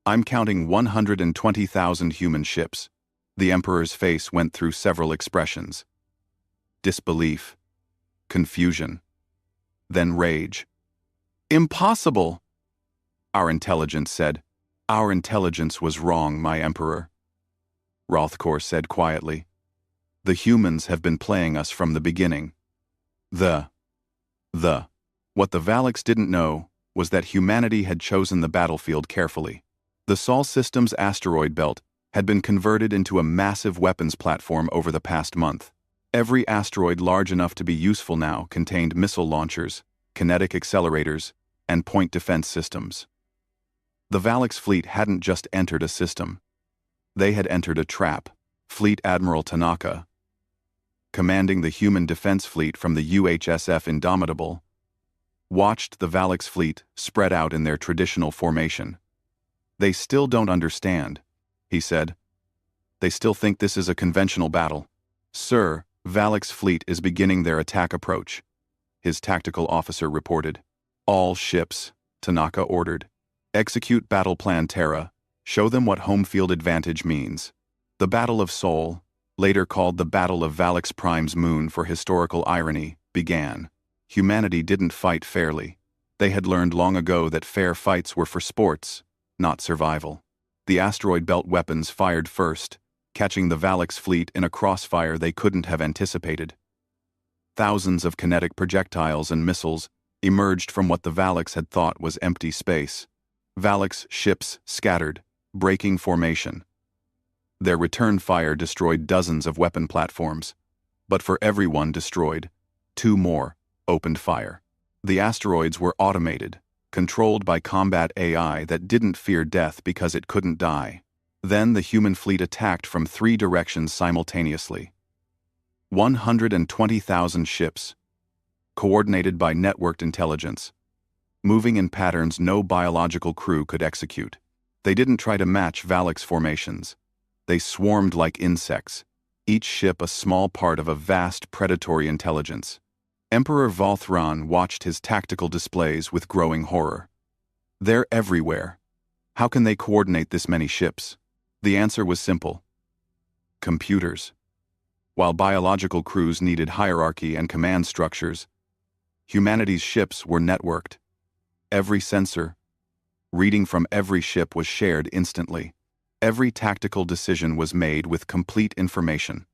I'm counting 120,000 human ships. The emperor's face went through several expressions. Disbelief. Confusion. Then rage. Impossible! Our intelligence said. Our intelligence was wrong, my emperor. Ralthkor said quietly. The humans have been playing us from the beginning. What the Valaks didn't know was that humanity had chosen the battlefield carefully. The Sol system's asteroid belt had been converted into a massive weapons platform over the past month. Every asteroid large enough to be useful now contained missile launchers, kinetic accelerators, and point defense systems. The Valaks fleet hadn't just entered a system. They had entered a trap. Fleet Admiral Tanaka, commanding the human defense fleet from the UHSF Indomitable, watched the Valaks fleet spread out in their traditional formation. They still don't understand, he said. They still think this is a conventional battle. Sir, Valaks fleet is beginning their attack approach, his tactical officer reported. All ships, Tanaka ordered. Execute Battle Plan Terra. Show them what home field advantage means. The Battle of Sol, later called the Battle of Valaks Prime's moon for historical irony, began. Humanity didn't fight fairly. They had learned long ago that fair fights were for sports, not survival. The asteroid belt weapons fired first, catching the Valaks fleet in a crossfire they couldn't have anticipated. Thousands of kinetic projectiles and missiles emerged from what the Valaks had thought was empty space. Valaks ships scattered, breaking formation. Their return fire destroyed dozens of weapon platforms. But for every one destroyed, 2 more opened fire. The asteroids were automated, controlled by combat AI that didn't fear death because it couldn't die. Then the human fleet attacked from 3 directions simultaneously. 120,000 ships, coordinated by networked intelligence, moving in patterns no biological crew could execute. They didn't try to match Valak's formations. They swarmed like insects, each ship a small part of a vast predatory intelligence. Emperor Valthran watched his tactical displays with growing horror. They're everywhere. How can they coordinate this many ships? The answer was simple. Computers. While biological crews needed hierarchy and command structures, humanity's ships were networked. Every sensor, reading from every ship was shared instantly. Every tactical decision was made with complete information.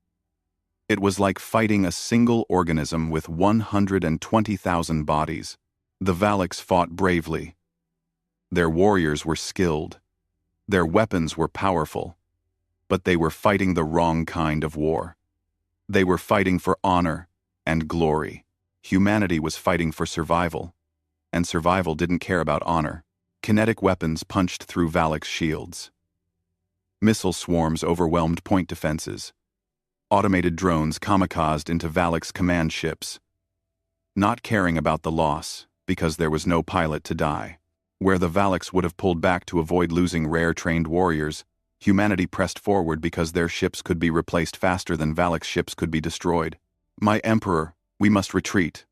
It was like fighting a single organism with 120,000 bodies. The Valaks fought bravely. Their warriors were skilled. Their weapons were powerful. But they were fighting the wrong kind of war. They were fighting for honor and glory. Humanity was fighting for survival. And survival didn't care about honor. Kinetic weapons punched through Valak's shields. Missile swarms overwhelmed point defenses. Automated drones kamikazed into Valak's command ships, not caring about the loss because there was no pilot to die. Where the Valaks would have pulled back to avoid losing rare trained warriors, humanity pressed forward because their ships could be replaced faster than Valak's ships could be destroyed. "My Emperor, we must retreat,"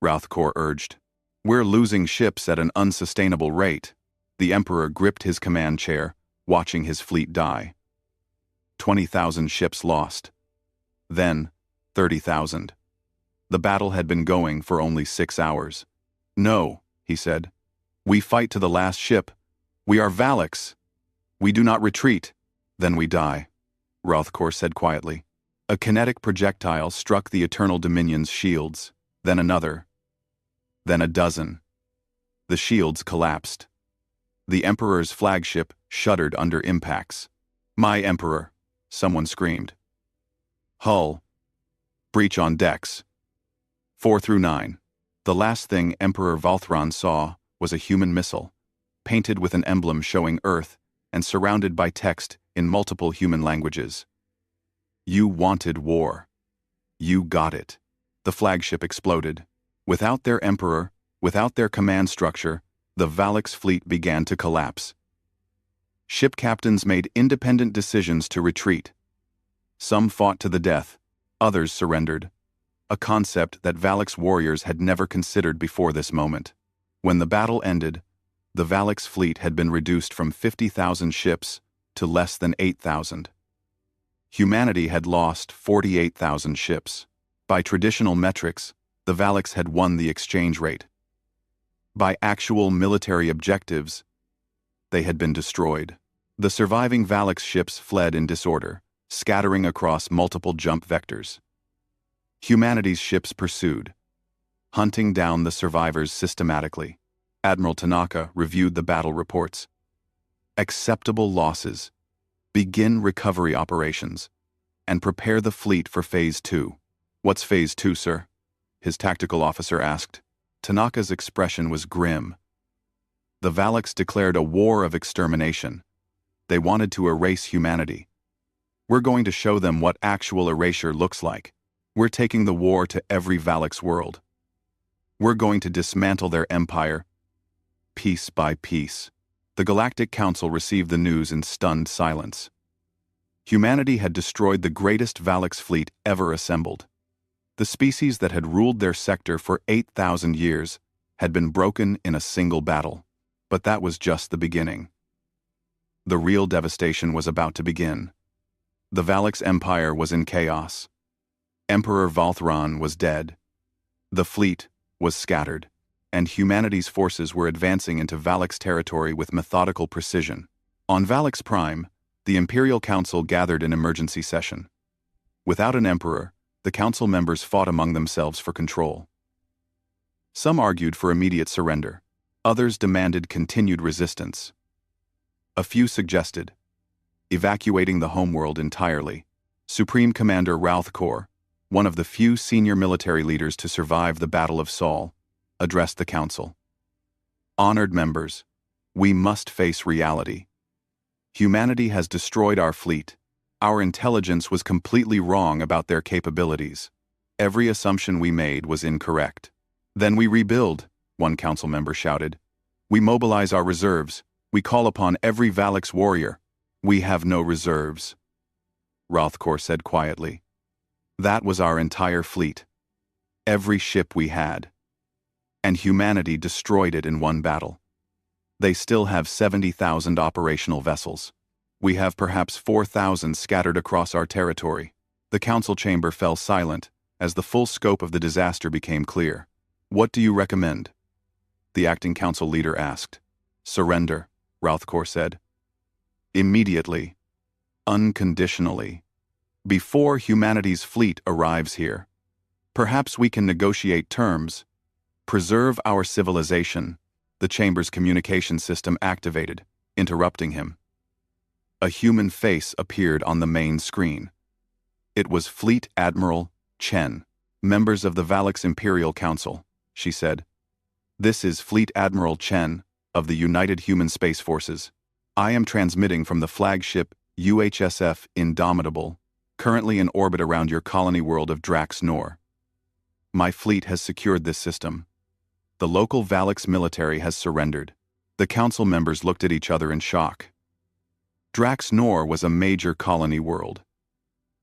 Routhkor urged. "We're losing ships at an unsustainable rate." The Emperor gripped his command chair, watching his fleet die. 20,000 ships lost. Then, 30,000. The battle had been going for only 6 hours. "No," he said. "We fight to the last ship. We are Valaks. We do not retreat. Then we die," Routhkor said quietly. A kinetic projectile struck the Eternal Dominion's shields, then another, then a dozen. The shields collapsed. The Emperor's flagship shuddered under impacts. "My Emperor," someone screamed. "Hull. Breach on decks. 4 through 9. The last thing Emperor Valthran saw was a human missile, painted with an emblem showing Earth and surrounded by text in multiple human languages. "You wanted war. You got it." The flagship exploded. Without their Emperor, without their command structure, the Valak's fleet began to collapse. Ship captains made independent decisions to retreat. Some fought to the death, others surrendered, a concept that Valak's warriors had never considered before this moment. When the battle ended, the Valak's fleet had been reduced from 50,000 ships to less than 8,000. Humanity had lost 48,000 ships. By traditional metrics, the Valaks had won the exchange rate. By actual military objectives, they had been destroyed. The surviving Valaks ships fled in disorder, scattering across multiple jump vectors. Humanity's ships pursued, hunting down the survivors systematically. Admiral Tanaka reviewed the battle reports. "Acceptable losses. Begin recovery operations, and prepare the fleet for Phase 2. "What's Phase 2, sir?" his tactical officer asked. Tanaka's expression was grim. The Valaks declared a war of extermination. They wanted to erase humanity. "We're going to show them what actual erasure looks like. We're taking the war to every Valak's world. We're going to dismantle their empire, piece by piece." The Galactic Council received the news in stunned silence. Humanity had destroyed the greatest Valak's fleet ever assembled. The species that had ruled their sector for 8,000 years had been broken in a single battle. But that was just the beginning. The real devastation was about to begin. The Valak's empire was in chaos. Emperor Valthran was dead. The fleet was scattered, and humanity's forces were advancing into Valak's territory with methodical precision. On Valak's Prime, the Imperial Council gathered in emergency session. Without an emperor, the council members fought among themselves for control. Some argued for immediate surrender. Others demanded continued resistance. A few suggested evacuating the homeworld entirely. Supreme Commander Routhkor, one of the few senior military leaders to survive the Battle of Saul, addressed the council. Honored members, we must face reality. Humanity has destroyed our fleet. Our intelligence was completely wrong about their capabilities. Every assumption we made was incorrect. Then we rebuild, one council member shouted. We mobilize our reserves. We call upon every Valak's warrior. We have no reserves, Rothkor said quietly. That was our entire fleet. Every ship we had. And humanity destroyed it in one battle. They still have 70,000 operational vessels. We have perhaps 4,000 scattered across our territory. The council chamber fell silent as the full scope of the disaster became clear. What do you recommend? The acting council leader asked. Surrender, Rothkor said. Immediately. Unconditionally. Before humanity's fleet arrives here. Perhaps we can negotiate terms. Preserve our civilization. The chamber's communication system activated, interrupting him. A human face appeared on the main screen. It was Fleet Admiral Chen. Members of the Valak's Imperial Council, she said. This is Fleet Admiral Chen of the United Human Space Forces. I am transmitting from the flagship UHSF Indomitable, currently in orbit around your colony world of Drax Nor. My fleet has secured this system. The local Valak's military has surrendered. The council members looked at each other in shock. Drax Nor was a major colony world,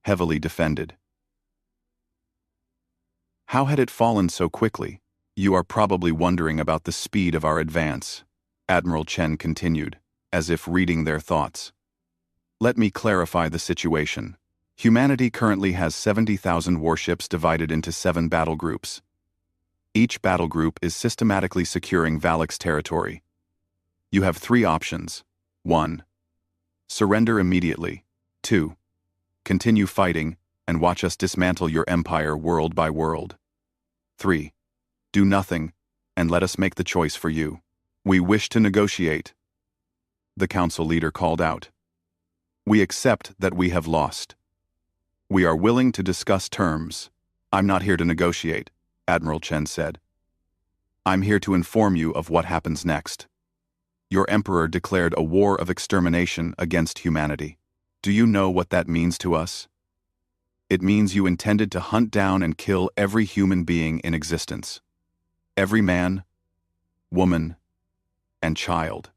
heavily defended. How had it fallen so quickly? You are probably wondering about the speed of our advance, Admiral Chen continued, as if reading their thoughts. Let me clarify the situation. Humanity currently has 70,000 warships divided into 7 battle groups. Each battle group is systematically securing Valak's territory. You have 3 options. 1. Surrender immediately. 2. Continue fighting and watch us dismantle your empire world by world. 3. Do nothing and let us make the choice for you. We wish to negotiate. The council leader called out. We accept that we have lost. We are willing to discuss terms. I'm not here to negotiate, Admiral Chen said. I'm here to inform you of what happens next. Your emperor declared a war of extermination against humanity. Do you know what that means to us? It means you intended to hunt down and kill every human being in existence. Every man, woman, and child.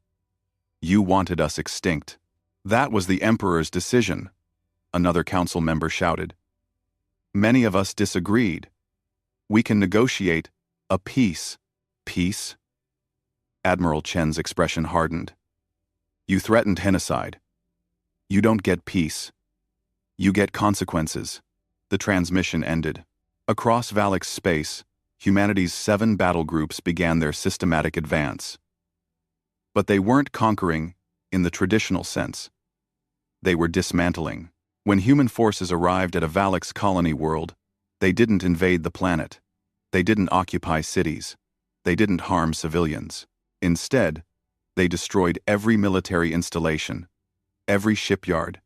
You wanted us extinct. That was the emperor's decision, another council member shouted. Many of us disagreed. We can negotiate a peace. Peace? Admiral Chen's expression hardened. You threatened genocide. You don't get peace. You get consequences. The transmission ended. Across Valak's space, humanity's 7 battle groups began their systematic advance. But they weren't conquering in the traditional sense. They were dismantling. When human forces arrived at a Valak's colony world, they didn't invade the planet. They didn't occupy cities. They didn't harm civilians. Instead, they destroyed every military installation, every shipyard,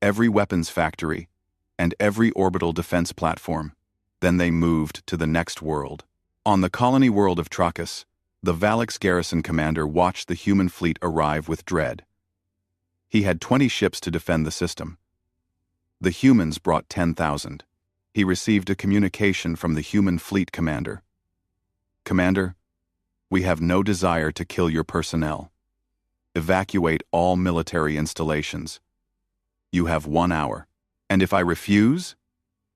every weapons factory, and every orbital defense platform. Then they moved to the next world. On the colony world of Trachis, the Valak's garrison commander watched the human fleet arrive with dread. He had 20 ships to defend the system. The humans brought 10,000. He received a communication from the human fleet commander. Commander, we have no desire to kill your personnel. Evacuate all military installations. You have 1 hour. And if I refuse?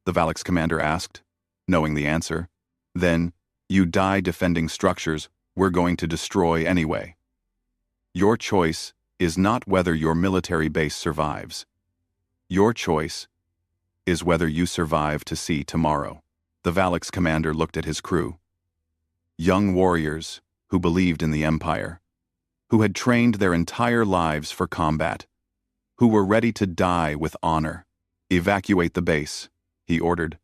The Valak's commander asked, knowing the answer. Then, you die defending structures we're going to destroy anyway. Your choice is not whether your military base survives. Your choice is whether you survive to see tomorrow. The Valak's commander looked at his crew. Young warriors who believed in the Empire, who had trained their entire lives for combat, who were ready to die with honor. Evacuate the base, he ordered.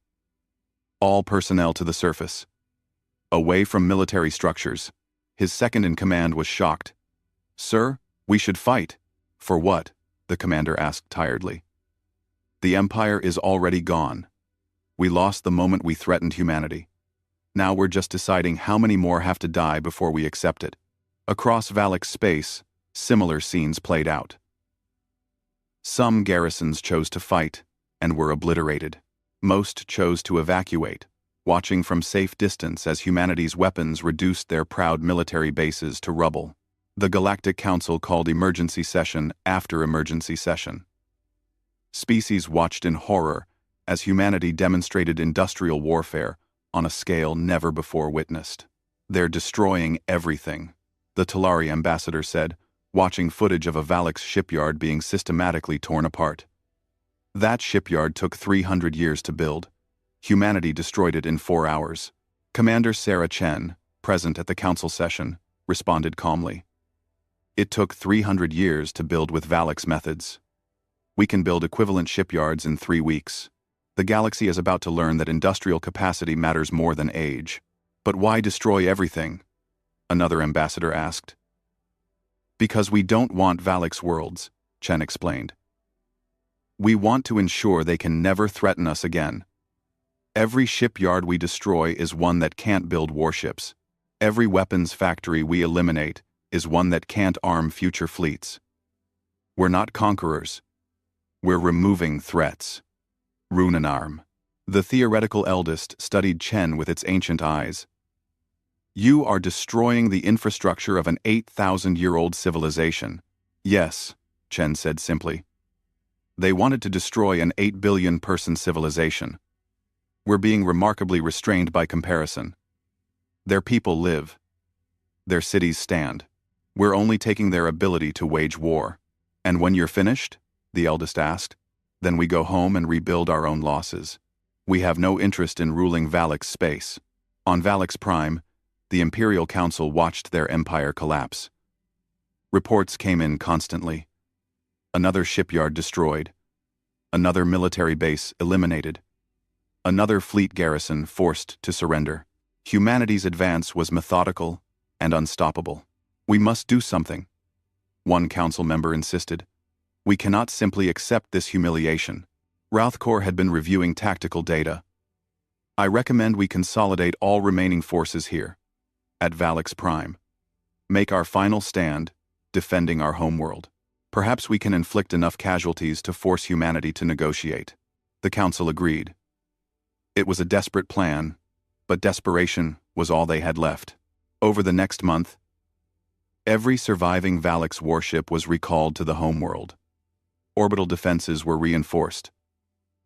All personnel to the surface. Away from military structures. His second-in-command was shocked. Sir, we should fight. For what? The commander asked tiredly. The Empire is already gone. We lost the moment we threatened humanity. Now we're just deciding how many more have to die before we accept it. Across Valak's space, similar scenes played out. Some garrisons chose to fight and were obliterated. Most chose to evacuate, watching from safe distance as humanity's weapons reduced their proud military bases to rubble. The Galactic Council called emergency session after emergency session. Species watched in horror as humanity demonstrated industrial warfare on a scale never before witnessed. "They're destroying everything," the Talari ambassador said, watching footage of a Valak's shipyard being systematically torn apart. That shipyard took 300 years to build. Humanity destroyed it in 4 hours. Commander Sarah Chen, present at the council session, responded calmly. "It took 300 years to build with Valak's methods. We can build equivalent shipyards in 3 weeks. The galaxy is about to learn that industrial capacity matters more than age." "But why destroy everything?" another ambassador asked. "Because we don't want Valak's worlds," Chen explained. "We want to ensure they can never threaten us again. Every shipyard we destroy is one that can't build warships. Every weapons factory we eliminate is one that can't arm future fleets. We're not conquerors. We're removing threats." Runenarm, the theoretical eldest, studied Chen with its ancient eyes. "You are destroying the infrastructure of an 8,000-year-old civilization." "Yes," Chen said simply. "They wanted to destroy an 8 billion-person civilization. We're being remarkably restrained by comparison. Their people live. Their cities stand. We're only taking their ability to wage war." "And when you're finished?" the eldest asked. "Then we go home and rebuild our own losses. We have no interest in ruling Valak's space." On Valak's Prime, the Imperial Council watched their empire collapse. Reports came in constantly. Another shipyard destroyed. Another military base eliminated. Another fleet garrison forced to surrender. Humanity's advance was methodical and unstoppable. "We must do something," one council member insisted. "We cannot simply accept this humiliation." Routhkor had been reviewing tactical data. "I recommend we consolidate all remaining forces here, at Valak's Prime. Make our final stand, defending our homeworld. Perhaps we can inflict enough casualties to force humanity to negotiate." The council agreed. It was a desperate plan, but desperation was all they had left. Over the next month, every surviving Valak's warship was recalled to the homeworld. Orbital defenses were reinforced.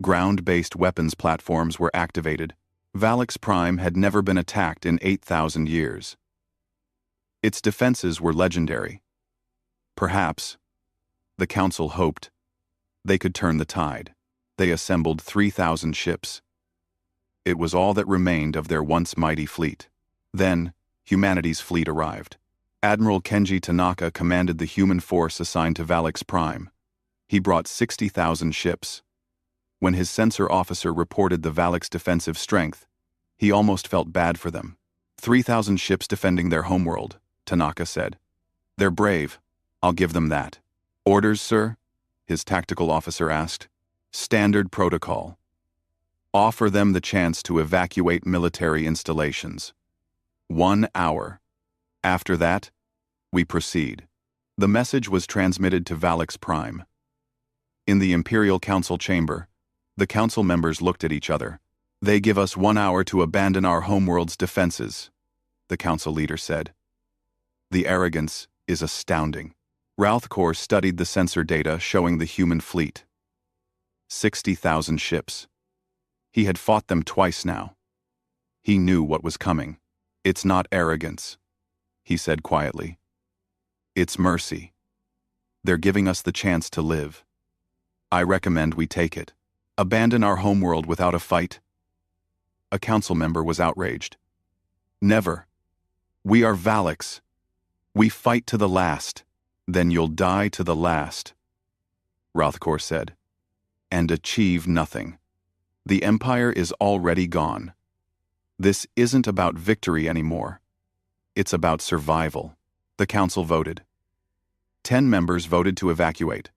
Ground-based weapons platforms were activated. Valak's Prime had never been attacked in 8,000 years. Its defenses were legendary. Perhaps, the council hoped, they could turn the tide. They assembled 3,000 ships. It was all that remained of their once mighty fleet. Then, humanity's fleet arrived. Admiral Kenji Tanaka commanded the human force assigned to Valak's Prime. He brought 60,000 ships. When his censor officer reported the Valak's defensive strength, he almost felt bad for them. 3,000 ships defending their homeworld, Tanaka said. "They're brave. I'll give them that." "Orders, sir?" his tactical officer asked. "Standard protocol. Offer them the chance to evacuate military installations. 1 hour. After that, we proceed." The message was transmitted to Valak's Prime. In the Imperial Council chamber, the council members looked at each other. "They give us 1 hour to abandon our homeworld's defenses," the council leader said. "The arrogance is astounding." Routhkor studied the sensor data showing the human fleet. 60,000 ships. He had fought them twice now. He knew what was coming. "It's not arrogance," he said quietly. "It's mercy. They're giving us the chance to live. I recommend we take it. Abandon our homeworld without a fight?" A council member was outraged. "Never. We are Valaks. We fight to the last." "Then you'll die to the last," Routhkor said, "and achieve nothing. The Empire is already gone. This isn't about victory anymore. It's about survival." The council voted. 10 members voted to evacuate.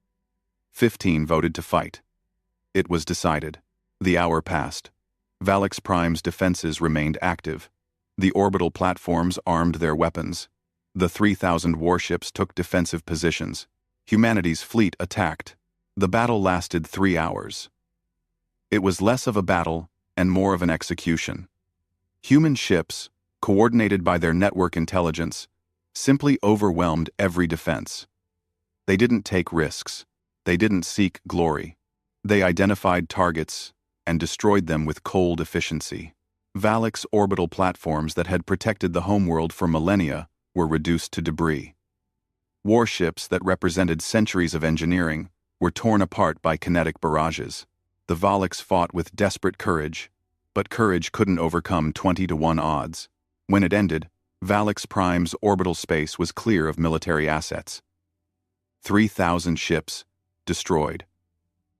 15 voted to fight. It was decided. The hour passed. Valix Prime's defenses remained active. The orbital platforms armed their weapons. The 3,000 warships took defensive positions. Humanity's fleet attacked. The battle lasted 3 hours. It was less of a battle and more of an execution. Human ships, coordinated by their network intelligence, simply overwhelmed every defense. They didn't take risks. They didn't seek glory. They identified targets and destroyed them with cold efficiency. Valix orbital platforms that had protected the homeworld for millennia were reduced to debris. Warships that represented centuries of engineering were torn apart by kinetic barrages. The Valix fought with desperate courage, but courage couldn't overcome 20-to-1 odds. When it ended, Valix Prime's orbital space was clear of military assets. 3,000 ships destroyed.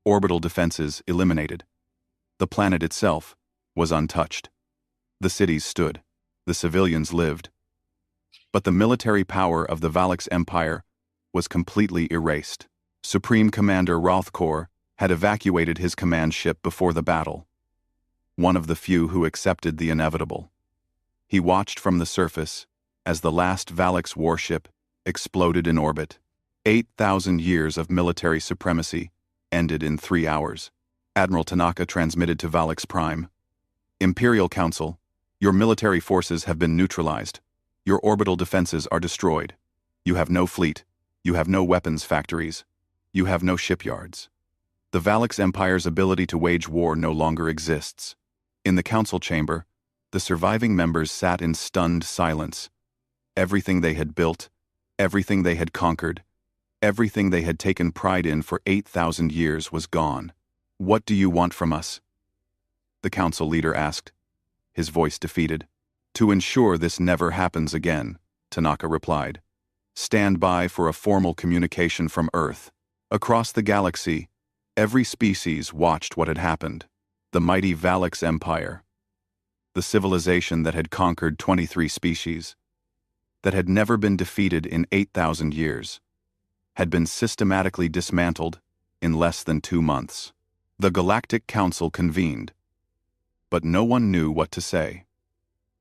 Orbital defenses eliminated. The planet itself was untouched. The cities stood. The civilians lived. But the military power of the Valix Empire was completely erased. Supreme Commander Rothkor had evacuated his command ship before the battle. One of the few who accepted the inevitable. He watched from the surface as the last Valix warship exploded in orbit. 8,000 years of military supremacy ended in 3 hours. Admiral Tanaka transmitted to Valix Prime. Imperial Council, your military forces have been neutralized. Your orbital defenses are destroyed. You have no fleet. You have no weapons factories. You have no shipyards. The Valix Empire's ability to wage war no longer exists. In the council chamber, the surviving members sat in stunned silence. Everything they had built, everything they had conquered, everything they had taken pride in for 8,000 years was gone. What do you want from us? The council leader asked, his voice defeated. To ensure this never happens again, Tanaka replied. Stand by for a formal communication from Earth. Across the galaxy, every species watched what had happened. The mighty Valix Empire. The civilization that had conquered 23 species, that had never been defeated in 8,000 years, had been systematically dismantled in less than 2 months. The Galactic Council convened, but no one knew what to say.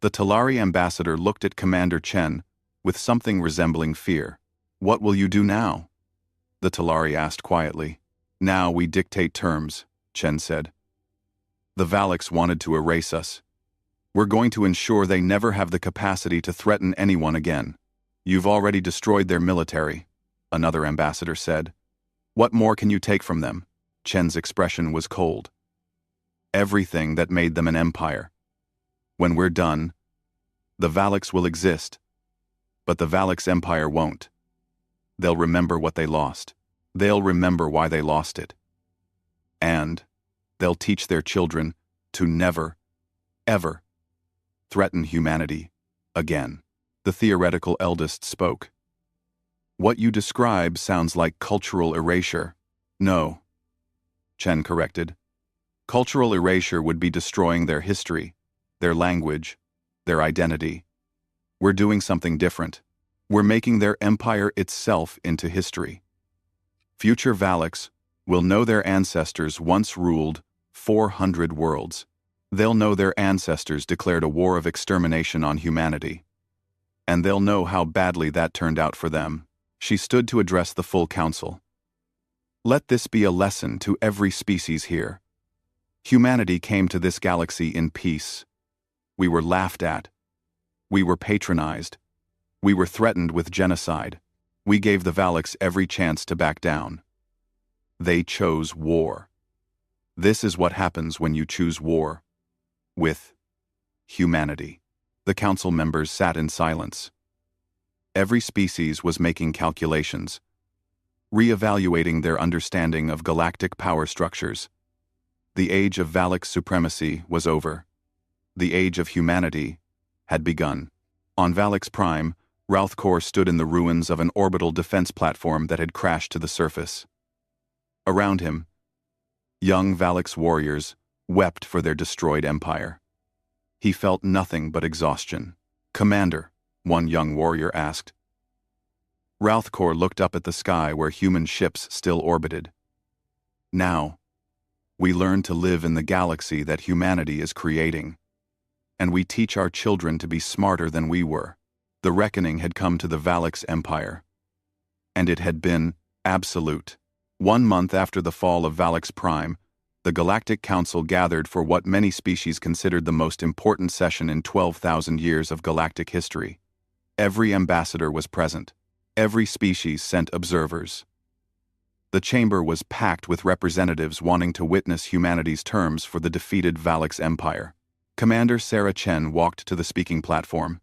The Talari ambassador looked at Commander Chen with something resembling fear. What will you do now? The Talari asked quietly. Now we dictate terms, Chen said. The Valix wanted to erase us. We're going to ensure they never have the capacity to threaten anyone again. You've already destroyed their military, another ambassador said. What more can you take from them? Chen's expression was cold. Everything that made them an empire. When we're done, the Valix will exist, but the Valix Empire won't. They'll remember what they lost. They'll remember why they lost it. And they'll teach their children to never, ever threaten humanity again. The theoretical eldest spoke. What you describe sounds like cultural erasure. No, Chen corrected. Cultural erasure would be destroying their history, their language, their identity. We're doing something different. We're making their empire itself into history. Future Valix will know their ancestors once ruled 400 worlds. They'll know their ancestors declared a war of extermination on humanity. And they'll know how badly that turned out for them. She stood to address the full council. Let this be a lesson to every species here. Humanity came to this galaxy in peace. We were laughed at. We were patronized. We were threatened with genocide. We gave the Valix every chance to back down. They chose war. This is what happens when you choose war. With humanity. The council members sat in silence. Every species was making calculations, re-evaluating their understanding of galactic power structures. The age of Valix supremacy was over. The age of humanity had begun. On Valix Prime, Rothkor stood in the ruins of an orbital defense platform that had crashed to the surface. Around him, young Valix warriors wept for their destroyed empire. He felt nothing but exhaustion. Commander, one young warrior asked. Rothkor looked up at the sky where human ships still orbited. Now, We learn to live in the galaxy that humanity is creating. And we teach our children to be smarter than we were. The reckoning had come to the Valix Empire. And it had been absolute. 1 month after the fall of Valix Prime, the Galactic Council gathered for what many species considered the most important session in 12,000 years of galactic history. Every ambassador was present. Every species sent observers. The chamber was packed with representatives wanting to witness humanity's terms for the defeated Valix Empire. Commander Sarah Chen walked to the speaking platform.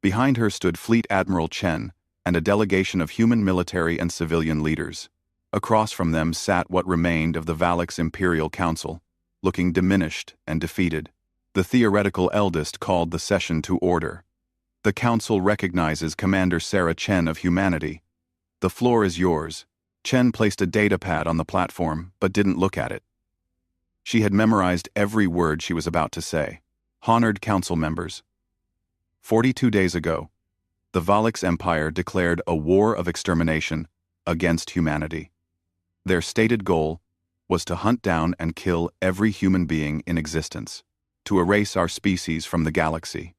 Behind her stood Fleet Admiral Chen and a delegation of human military and civilian leaders. Across from them sat what remained of the Valix Imperial Council, looking diminished and defeated. The theoretical eldest called the session to order. The council recognizes Commander Sarah Chen of humanity. The floor is yours. Chen placed a datapad on the platform, but didn't look at it. She had memorized every word she was about to say. Honored council members. 42 days ago, the Valix Empire declared a war of extermination against humanity. Their stated goal was to hunt down and kill every human being in existence, to erase our species from the galaxy.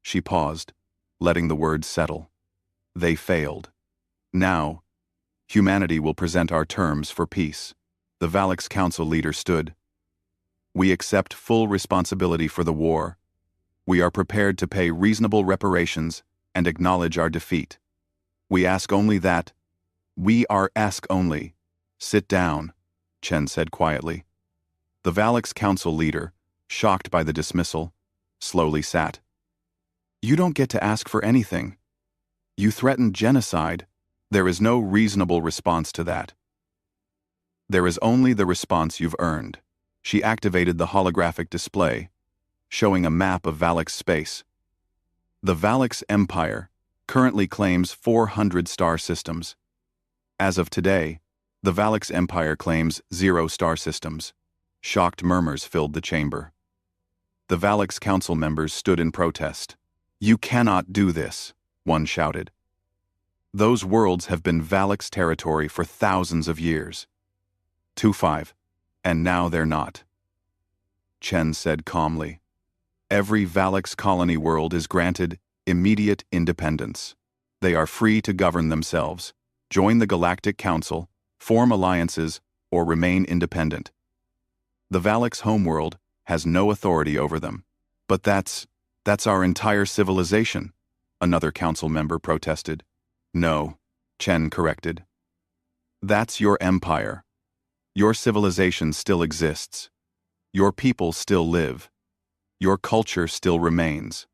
She paused, letting the words settle. They failed. Now, humanity will present our terms for peace. The Valix Council leader stood. We accept full responsibility for the war. We are prepared to pay reasonable reparations and acknowledge our defeat. We ask only that. Sit down, Chen said quietly. The Valix Council leader, shocked by the dismissal, slowly sat. You don't get to ask for anything. You threatened genocide. There is no reasonable response to that. There is only the response you've earned. She activated the holographic display, showing a map of Valix space. The Valix Empire currently claims 400 star systems. As of today, the Valix Empire claims 0 star systems. Shocked murmurs filled the chamber. The Valix Council members stood in protest. You cannot do this, one shouted. Those worlds have been Valix territory for thousands of years. 2-5, and now they're not. Chen said calmly. Every Valix colony world is granted immediate independence. They are free to govern themselves, join the Galactic Council, form alliances, or remain independent. The Valix homeworld has no authority over them. But that's our entire civilization, another council member protested. No, Chen corrected. That's your empire. Your civilization still exists. Your people still live. Your culture still remains.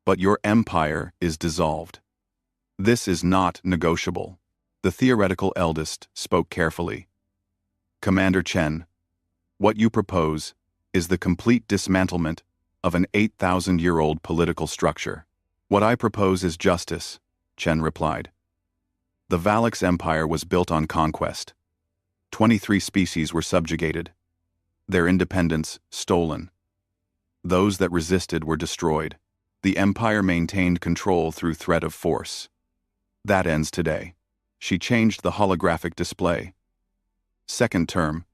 But your empire is dissolved. This is not negotiable. The theoretical eldest spoke carefully. Commander Chen, what you propose is the complete dismantlement of an 8,000-year-old political structure. What I propose is justice, Chen replied. The Valix Empire was built on conquest. 23 species were subjugated. Their independence stolen. Those that resisted were destroyed. The Empire maintained control through threat of force. That ends today. She changed the holographic display. Second term.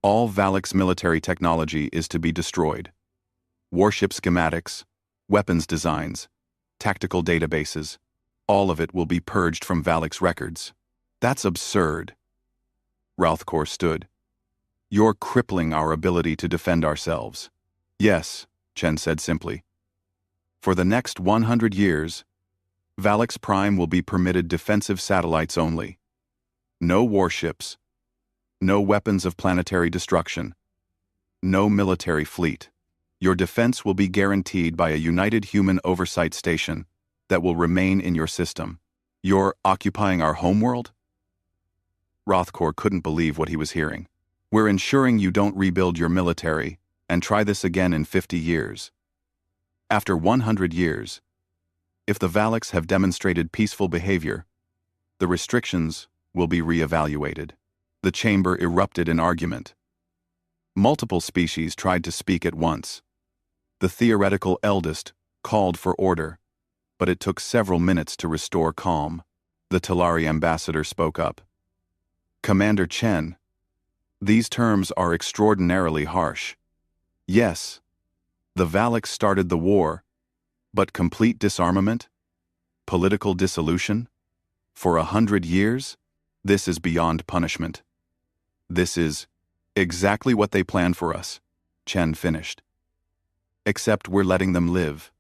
All Valix military technology is to be destroyed. Warship schematics, weapons designs, tactical databases, all of it will be purged from Valix records. That's absurd. Ralthkor stood. You're crippling our ability to defend ourselves. Yes, Chen said simply. For the next 100 years, Valix Prime will be permitted defensive satellites only. No warships. No weapons of planetary destruction. No military fleet. Your defense will be guaranteed by a united human oversight station that will remain in your system. You're occupying our homeworld? Ralthkor couldn't believe what he was hearing. We're ensuring you don't rebuild your military and try this again in 50 years. After 100 years, if the Valix have demonstrated peaceful behavior, the restrictions will be re-evaluated. The chamber erupted in argument. Multiple species tried to speak at once. The theoretical eldest called for order, but it took several minutes to restore calm. The Talari ambassador spoke up. Commander Chen, These terms are extraordinarily harsh. Yes, the Valaks started the war, but complete disarmament? Political dissolution? For 100 years? This is beyond punishment. This is exactly what they planned for us, Chen finished. Except we're letting them live.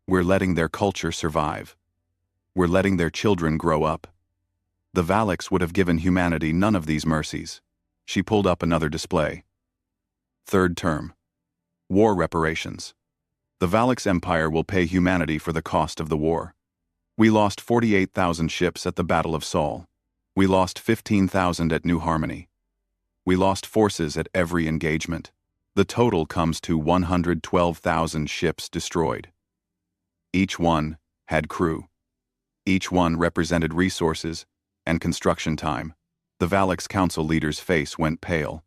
We're letting their culture survive. We're letting their children grow up. The Valaks would have given humanity none of these mercies. She pulled up another display. Third term. War reparations. The Valaks Empire will pay humanity for the cost of the war. We lost 48,000 ships at the Battle of Saul. We lost 15,000 at New Harmony. We lost forces at every engagement. The total comes to 112,000 ships destroyed. Each one had crew. Each one represented resources and construction time. The Valaks Council leader's face went pale.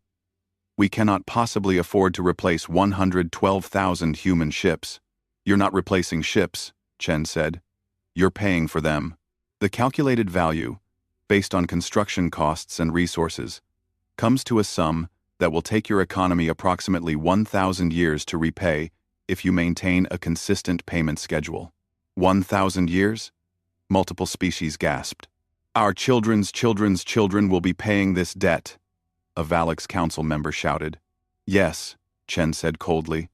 We cannot possibly afford to replace 112,000 human ships. You're not replacing ships, Chen said. You're paying for them. The calculated value, based on construction costs and resources, comes to a sum that will take your economy approximately 1,000 years to repay if you maintain a consistent payment schedule. 1,000 years? Multiple species gasped. Our children's children's children will be paying this debt, a Valaks Council member shouted. Yes, Chen said coldly.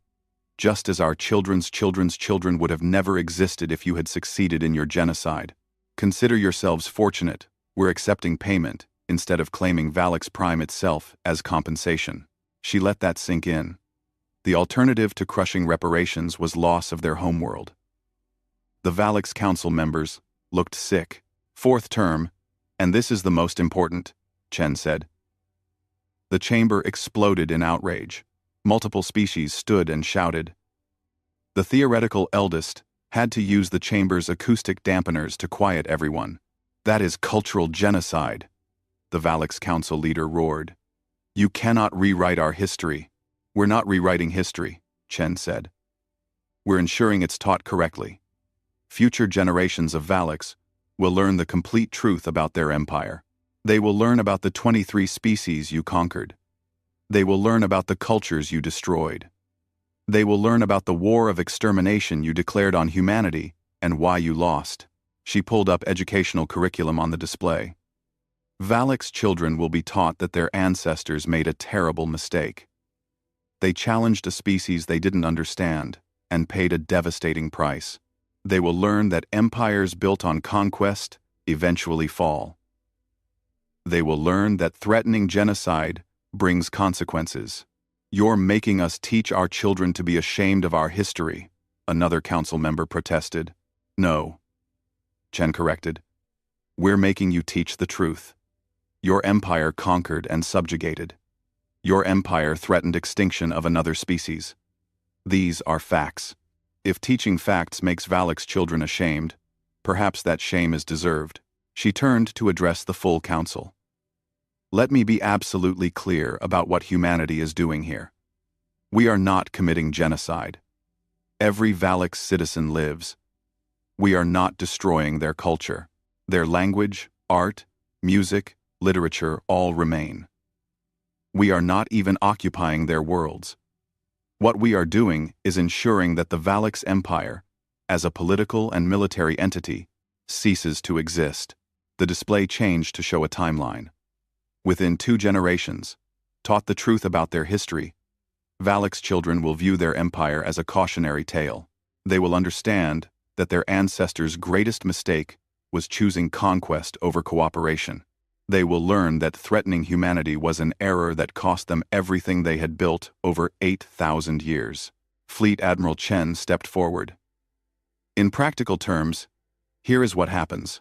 Just as our children's children's children would have never existed if you had succeeded in your genocide. Consider yourselves fortunate. We're accepting payment instead of claiming Valaks Prime itself as compensation. She let that sink in. The alternative to crushing reparations was loss of their homeworld. The Valaks Council members looked sick. Fourth term, and this is the most important, Chen said. The chamber exploded in outrage. Multiple species stood and shouted. The theoretical eldest had to use the chamber's acoustic dampeners to quiet everyone. That is cultural genocide, the Valaks Council leader roared. You cannot rewrite our history. We're not rewriting history, Chen said. We're ensuring it's taught correctly. Future generations of Valaks will learn the complete truth about their empire. They will learn about the 23 species you conquered. They will learn about the cultures you destroyed. They will learn about the war of extermination you declared on humanity and why you lost. She pulled up educational curriculum on the display. Valaks children will be taught that their ancestors made a terrible mistake. They challenged a species they didn't understand and paid a devastating price. They will learn that empires built on conquest eventually fall. They will learn that threatening genocide brings consequences. You're making us teach our children to be ashamed of our history, another council member protested. No, Chen corrected. We're making you teach the truth. Your empire conquered and subjugated. Your empire threatened extinction of another species. These are facts. If teaching facts makes Valaks children ashamed, perhaps that shame is deserved. She turned to address the full council. Let me be absolutely clear about what humanity is doing here. We are not committing genocide. Every Valaks citizen lives. We are not destroying their culture. Their language, art, music, literature all remain. We are not even occupying their worlds. What we are doing is ensuring that the Valaks Empire, as a political and military entity, ceases to exist. The display changed to show a timeline. Within 2 generations, taught the truth about their history, Valaks children will view their empire as a cautionary tale. They will understand that their ancestors' greatest mistake was choosing conquest over cooperation. They will learn that threatening humanity was an error that cost them everything they had built over 8,000 years. Fleet Admiral Chen stepped forward. In practical terms, here is what happens.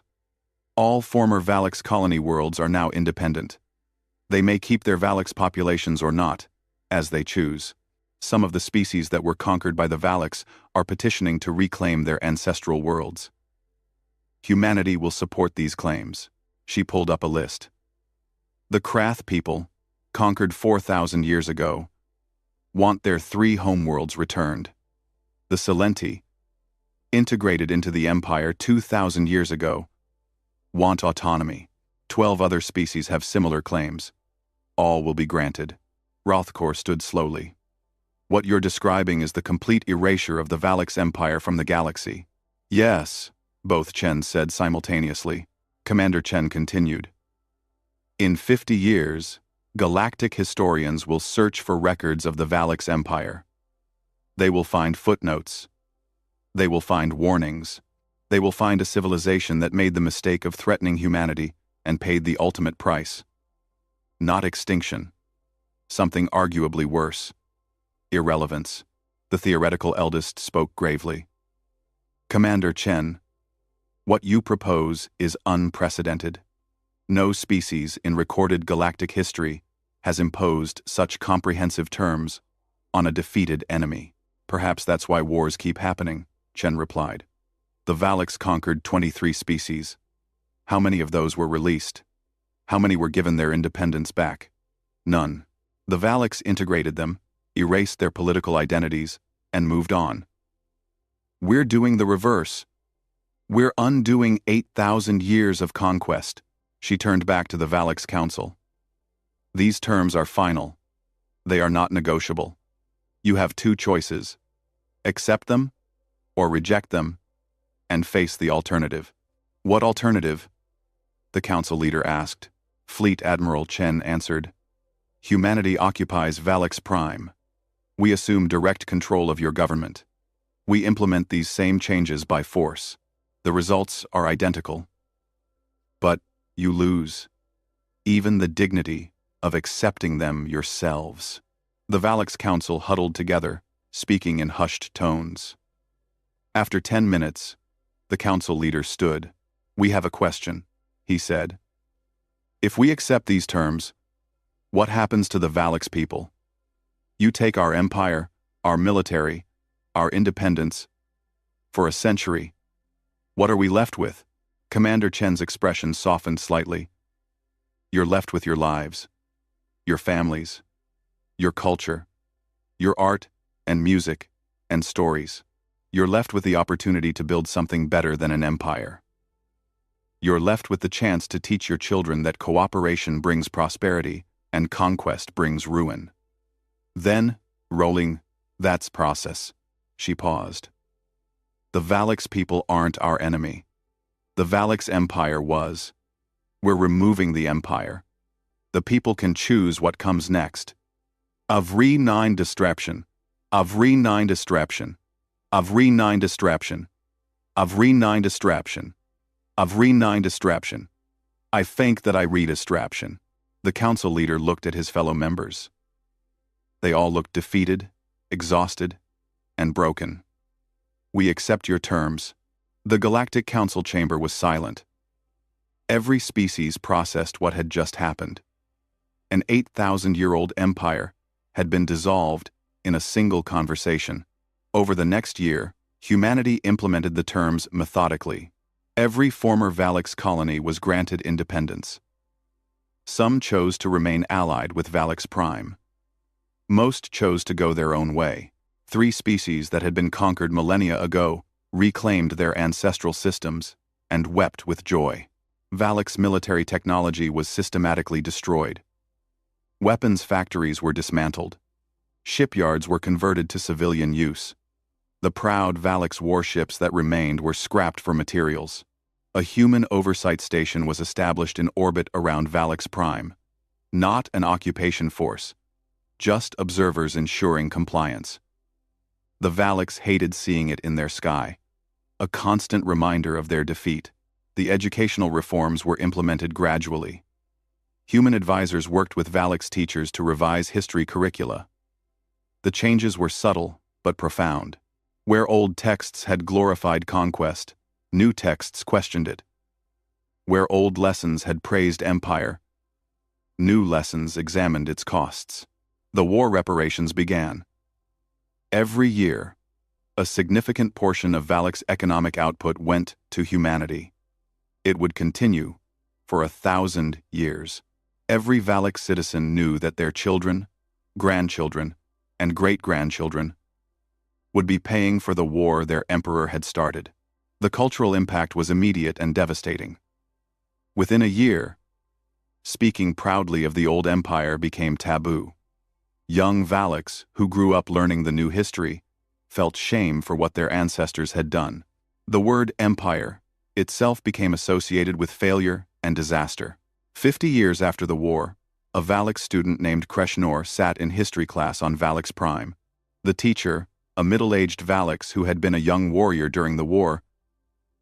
All former Valaks colony worlds are now independent. They may keep their Valaks populations or not, as they choose. Some of the species that were conquered by the Valaks are petitioning to reclaim their ancestral worlds. Humanity will support these claims. She pulled up a list. The Krath people, conquered 4,000 years ago, want their 3 homeworlds returned. The Silenti, integrated into the Empire 2,000 years ago, want autonomy. 12 other species have similar claims. all will be granted. Rothkor stood slowly. What you're describing is the complete erasure of the Valix Empire from the galaxy. Yes, both Chen said simultaneously. Commander Chen continued. In 50 years, galactic historians will search for records of the Valix Empire. They will find footnotes. They will find warnings. They will find a civilization that made the mistake of threatening humanity and paid the ultimate price. Not extinction. Something arguably worse. Irrelevance. The theoretical eldest spoke gravely. Commander Chen, what you propose is unprecedented. No species in recorded galactic history has imposed such comprehensive terms on a defeated enemy. Perhaps that's why wars keep happening, Chen replied. The Valix conquered 23 species. How many of those were released? How many were given their independence back? None. The Valix integrated them, erased their political identities, and moved on. We're doing the reverse. We're undoing 8,000 years of conquest. She turned back to the Valix Council. These terms are final. They are not negotiable. You have two choices. Accept them, or reject them, and face the alternative. What alternative? The council leader asked. Fleet Admiral Chen answered. Humanity occupies Valix Prime. We assume direct control of your government. We implement these same changes by force. The results are identical. But you lose even the dignity of accepting them yourselves. The Valix Council huddled together, speaking in hushed tones. After 10 minutes, the council leader stood. We have a question, he said. If we accept these terms, what happens to the Valix people? You take our empire, our military, our independence. For a century, what are we left with? Commander Chen's expression softened slightly. You're left with your lives, your families, your culture, your art and music and stories. You're left with the opportunity to build something better than an empire. You're left with the chance to teach your children that cooperation brings prosperity and conquest brings ruin. Then, rolling, that's process. She paused. The Valix people aren't our enemy. The Valix Empire was. We're removing the empire. The people can choose what comes next. Avri 9 distraction. Avri 9 distraction. Avri 9 distraction. Avri 9 distraction. Avri 9 distraction. I think that I read distraction. The council leader looked at his fellow members. They all looked defeated, exhausted, and broken. We accept your terms. The Galactic Council chamber was silent. Every species processed what had just happened. An 8,000-year-old empire had been dissolved in a single conversation. Over the next year, humanity implemented the terms methodically. Every former Valix colony was granted independence. Some chose to remain allied with Valix Prime. Most chose to go their own way. 3 species that had been conquered millennia ago reclaimed their ancestral systems and wept with joy. Valix military technology was systematically destroyed. Weapons factories were dismantled. Shipyards were converted to civilian use. The proud Valix warships that remained were scrapped for materials. A human oversight station was established in orbit around Valix Prime. Not an occupation force, just observers ensuring compliance. The Valix hated seeing it in their sky, a constant reminder of their defeat. The educational reforms were implemented gradually. Human advisors worked with Valix teachers to revise history curricula. The changes were subtle but profound. Where old texts had glorified conquest, new texts questioned it. Where old lessons had praised empire, new lessons examined its costs. The war reparations began. Every year, a significant portion of Valix economic output went to humanity. It would continue for 1,000 years. Every Valix citizen knew that their children, grandchildren, and great-grandchildren would be paying for the war their emperor had started. The cultural impact was immediate and devastating. Within a year, Speaking proudly of the old empire became taboo. Young Valaks, who grew up learning the new history, felt shame for what their ancestors had done. The word empire itself became associated with failure and disaster. 50 years after the war, a Valak student named Krishnor sat in history class on Valak's Prime. The teacher, a middle-aged Valaks who had been a young warrior during the war,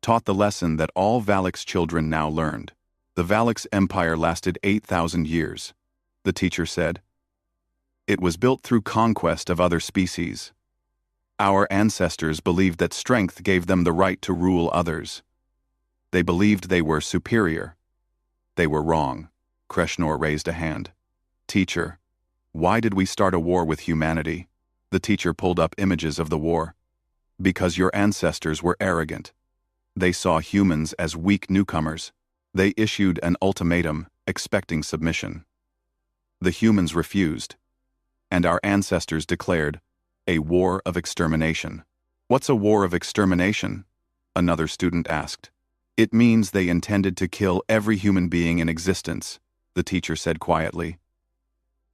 taught the lesson that all Valak's children now learned. The Valaks Empire lasted 8,000 years, the teacher said. It was built through conquest of other species. Our ancestors believed that strength gave them the right to rule others. They believed they were superior. They were wrong. Krishnor raised a hand. Teacher, why did we start a war with humanity? The teacher pulled up images of the war. Because your ancestors were arrogant. They saw humans as weak newcomers. They issued an ultimatum, expecting submission. The humans refused, and our ancestors declared a war of extermination. What's a war of extermination? Another student asked. It means they intended to kill every human being in existence, the teacher said quietly.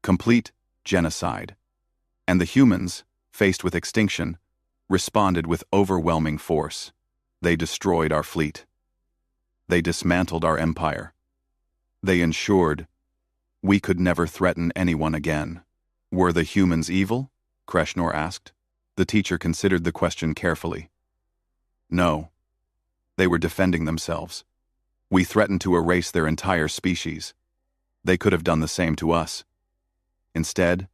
Complete genocide. And the humans, faced with extinction, responded with overwhelming force. They destroyed our fleet. They dismantled our empire. They ensured we could never threaten anyone again. Were the humans evil? Krishnor asked. The teacher considered the question carefully. No. They were defending themselves. We threatened to erase their entire species. They could have done the same to us. Instead,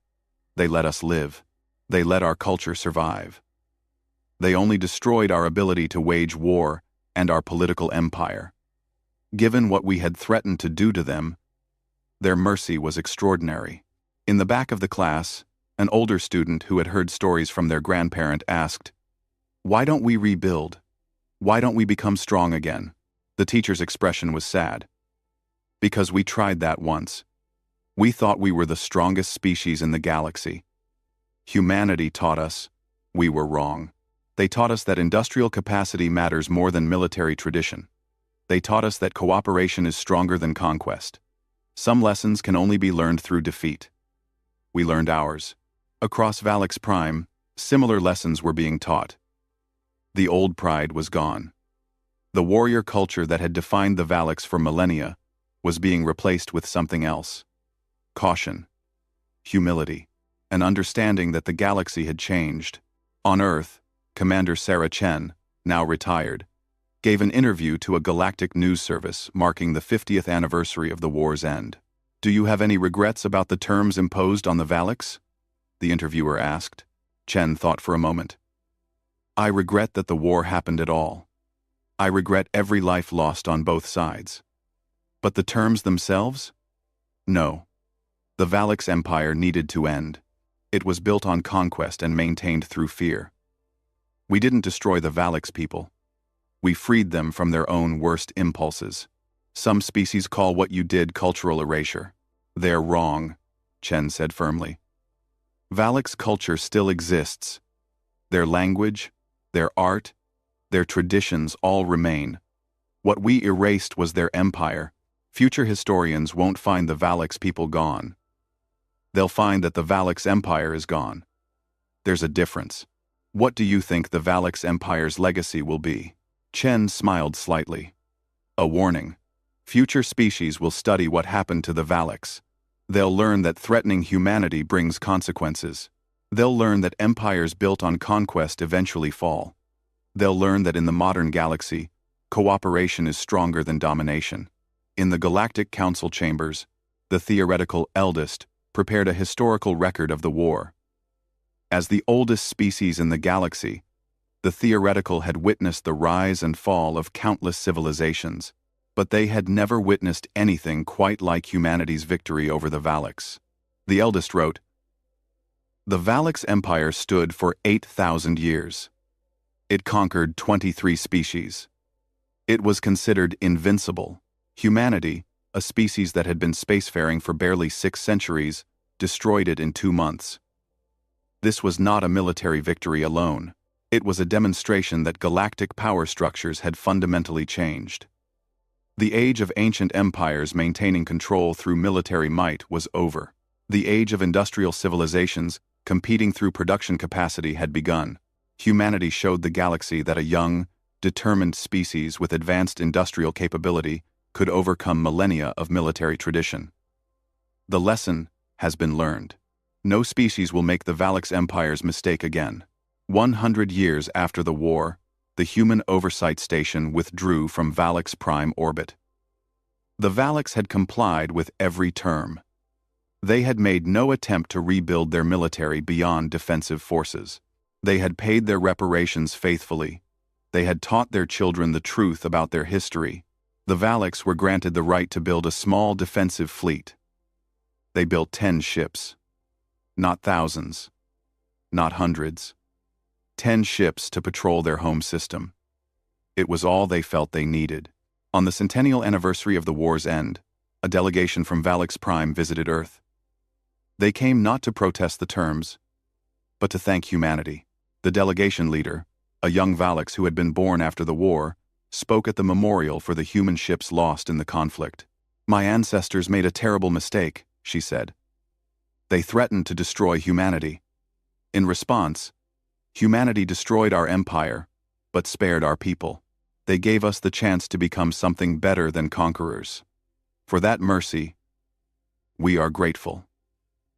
they let us live. They let our culture survive. They only destroyed our ability to wage war and our political empire. Given what we had threatened to do to them, their mercy was extraordinary. In the back of the class, an older student who had heard stories from their grandparent asked, "Why don't we rebuild? Why don't we become strong again?" The teacher's expression was sad. Because we tried that once. We thought we were the strongest species in the galaxy. Humanity taught us we were wrong. They taught us that industrial capacity matters more than military tradition. They taught us that cooperation is stronger than conquest. Some lessons can only be learned through defeat. We learned ours. Across Valak's Prime, similar lessons were being taught. The old pride was gone. The warrior culture that had defined the Valaks for millennia was being replaced with something else. Caution, humility, an understanding that the galaxy had changed. On Earth, Commander Sarah Chen, now retired, gave an interview to a galactic news service marking the 50th anniversary of the war's end. "Do you have any regrets about the terms imposed on the Valaks?" the interviewer asked. Chen thought for a moment. "I regret that the war happened at all. I regret every life lost on both sides. But the terms themselves? No. The Valaks Empire needed to end. It was built on conquest and maintained through fear. We didn't destroy the Valaks people. We freed them from their own worst impulses. Some species call what you did cultural erasure. They're wrong," Chen said firmly. Valaks culture still exists. Their language, their art, their traditions all remain. What we erased was their empire. Future historians won't find the Valaks people gone. They'll find that the Valaks Empire is gone. There's a difference. What do you think the Valaks Empire's legacy will be? Chen smiled slightly. A warning. Future species will study what happened to the Valaks. They'll learn that threatening humanity brings consequences. They'll learn that empires built on conquest eventually fall. They'll learn that in the modern galaxy, cooperation is stronger than domination. In the Galactic Council chambers, the theoretical eldest prepared a historical record of the war. As the oldest species in the galaxy, the theoretical had witnessed the rise and fall of countless civilizations, but they had never witnessed anything quite like humanity's victory over the Valaks. The eldest wrote, "The Valaks Empire stood for 8,000 years. It conquered 23 species. It was considered invincible. Humanity, a species that had been spacefaring for barely 6 centuries, destroyed it in 2 months. This was not a military victory alone. It was a demonstration that galactic power structures had fundamentally changed. The age of ancient empires maintaining control through military might was over. The age of industrial civilizations competing through production capacity had begun. Humanity showed the galaxy that a young, determined species with advanced industrial capability could overcome millennia of military tradition. The lesson has been learned. No species will make the Valix Empire's mistake again. 100 years after the war, the Human Oversight Station withdrew from Valix Prime orbit. The Valix had complied with every term. They had made no attempt to rebuild their military beyond defensive forces. They had paid their reparations faithfully. They had taught their children the truth about their history. The Valix were granted the right to build a small defensive fleet. They built 10 ships. Not thousands. Not hundreds. 10 ships to patrol their home system. It was all they felt they needed. On the centennial anniversary of the war's end, a delegation from Valix Prime visited Earth. They came not to protest the terms, but to thank humanity. The delegation leader, a young Valix who had been born after the war, spoke at the memorial for the human ships lost in the conflict. "My ancestors made a terrible mistake," she said. "They threatened to destroy humanity. In response, humanity destroyed our empire, but spared our people. They gave us the chance to become something better than conquerors. For that mercy, we are grateful.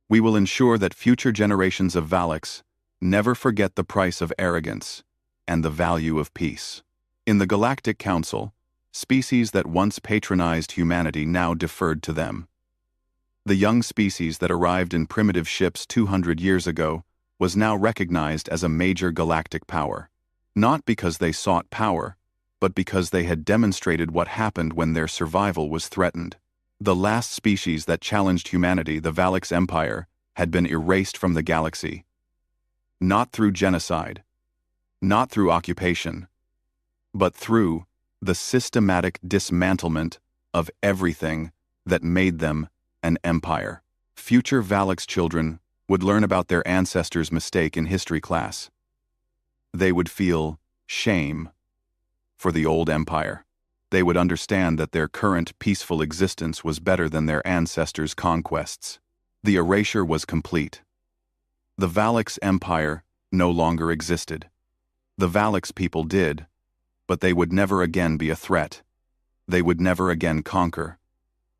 We will ensure that future generations of Valix never forget the price of arrogance and the value of peace." In the Galactic Council, species that once patronized humanity now deferred to them. The young species that arrived in primitive ships 200 years ago was now recognized as a major galactic power, not because they sought power, but because they had demonstrated what happened when their survival was threatened. The last species that challenged humanity, the Valix Empire, had been erased from the galaxy. Not through genocide, not through occupation, but through the systematic dismantlement of everything that made them an empire. Future Valix children would learn about their ancestors' mistake in history class. They would feel shame for the old empire. They would understand that their current peaceful existence was better than their ancestors' conquests. The erasure was complete. The Valix Empire no longer existed. The Valix people did, but they would never again be a threat. They would never again conquer.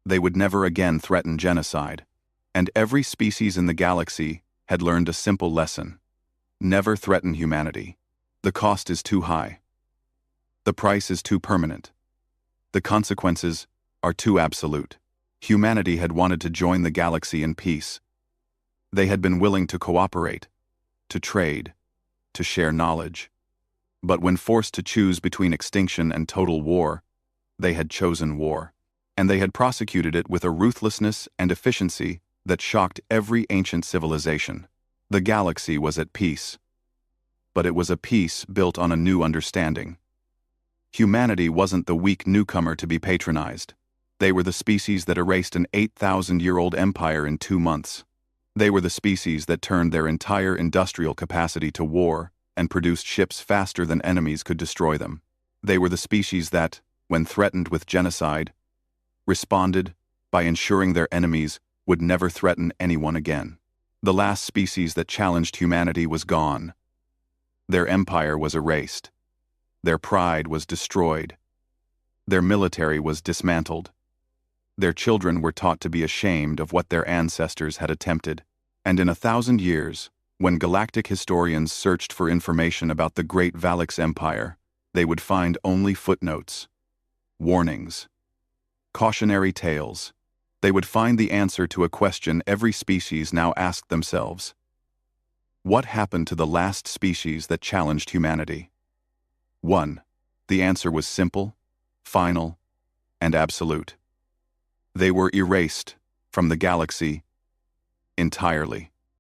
They would never again threaten genocide. And every species in the galaxy had learned a simple lesson. Never threaten humanity. The cost is too high. The price is too permanent. The consequences are too absolute. Humanity had wanted to join the galaxy in peace. They had been willing to cooperate, to trade, to share knowledge. But when forced to choose between extinction and total war, they had chosen war. And they had prosecuted it with a ruthlessness and efficiency that shocked every ancient civilization. The galaxy was at peace. But it was a peace built on a new understanding. Humanity wasn't the weak newcomer to be patronized. They were the species that erased an 8,000-year-old empire in 2 months. They were the species that turned their entire industrial capacity to war and produced ships faster than enemies could destroy them. They were the species that, when threatened with genocide, responded by ensuring their enemies would never threaten anyone again. The last species that challenged humanity was gone. Their empire was erased. Their pride was destroyed. Their military was dismantled. Their children were taught to be ashamed of what their ancestors had attempted. And in 1,000 years, when galactic historians searched for information about the great Valix Empire, they would find only footnotes, warnings, cautionary tales. They would find the answer to a question every species now asked themselves. What happened to the last species that challenged humanity? 1. The answer was simple, final, and absolute. They were erased from the galaxy entirely.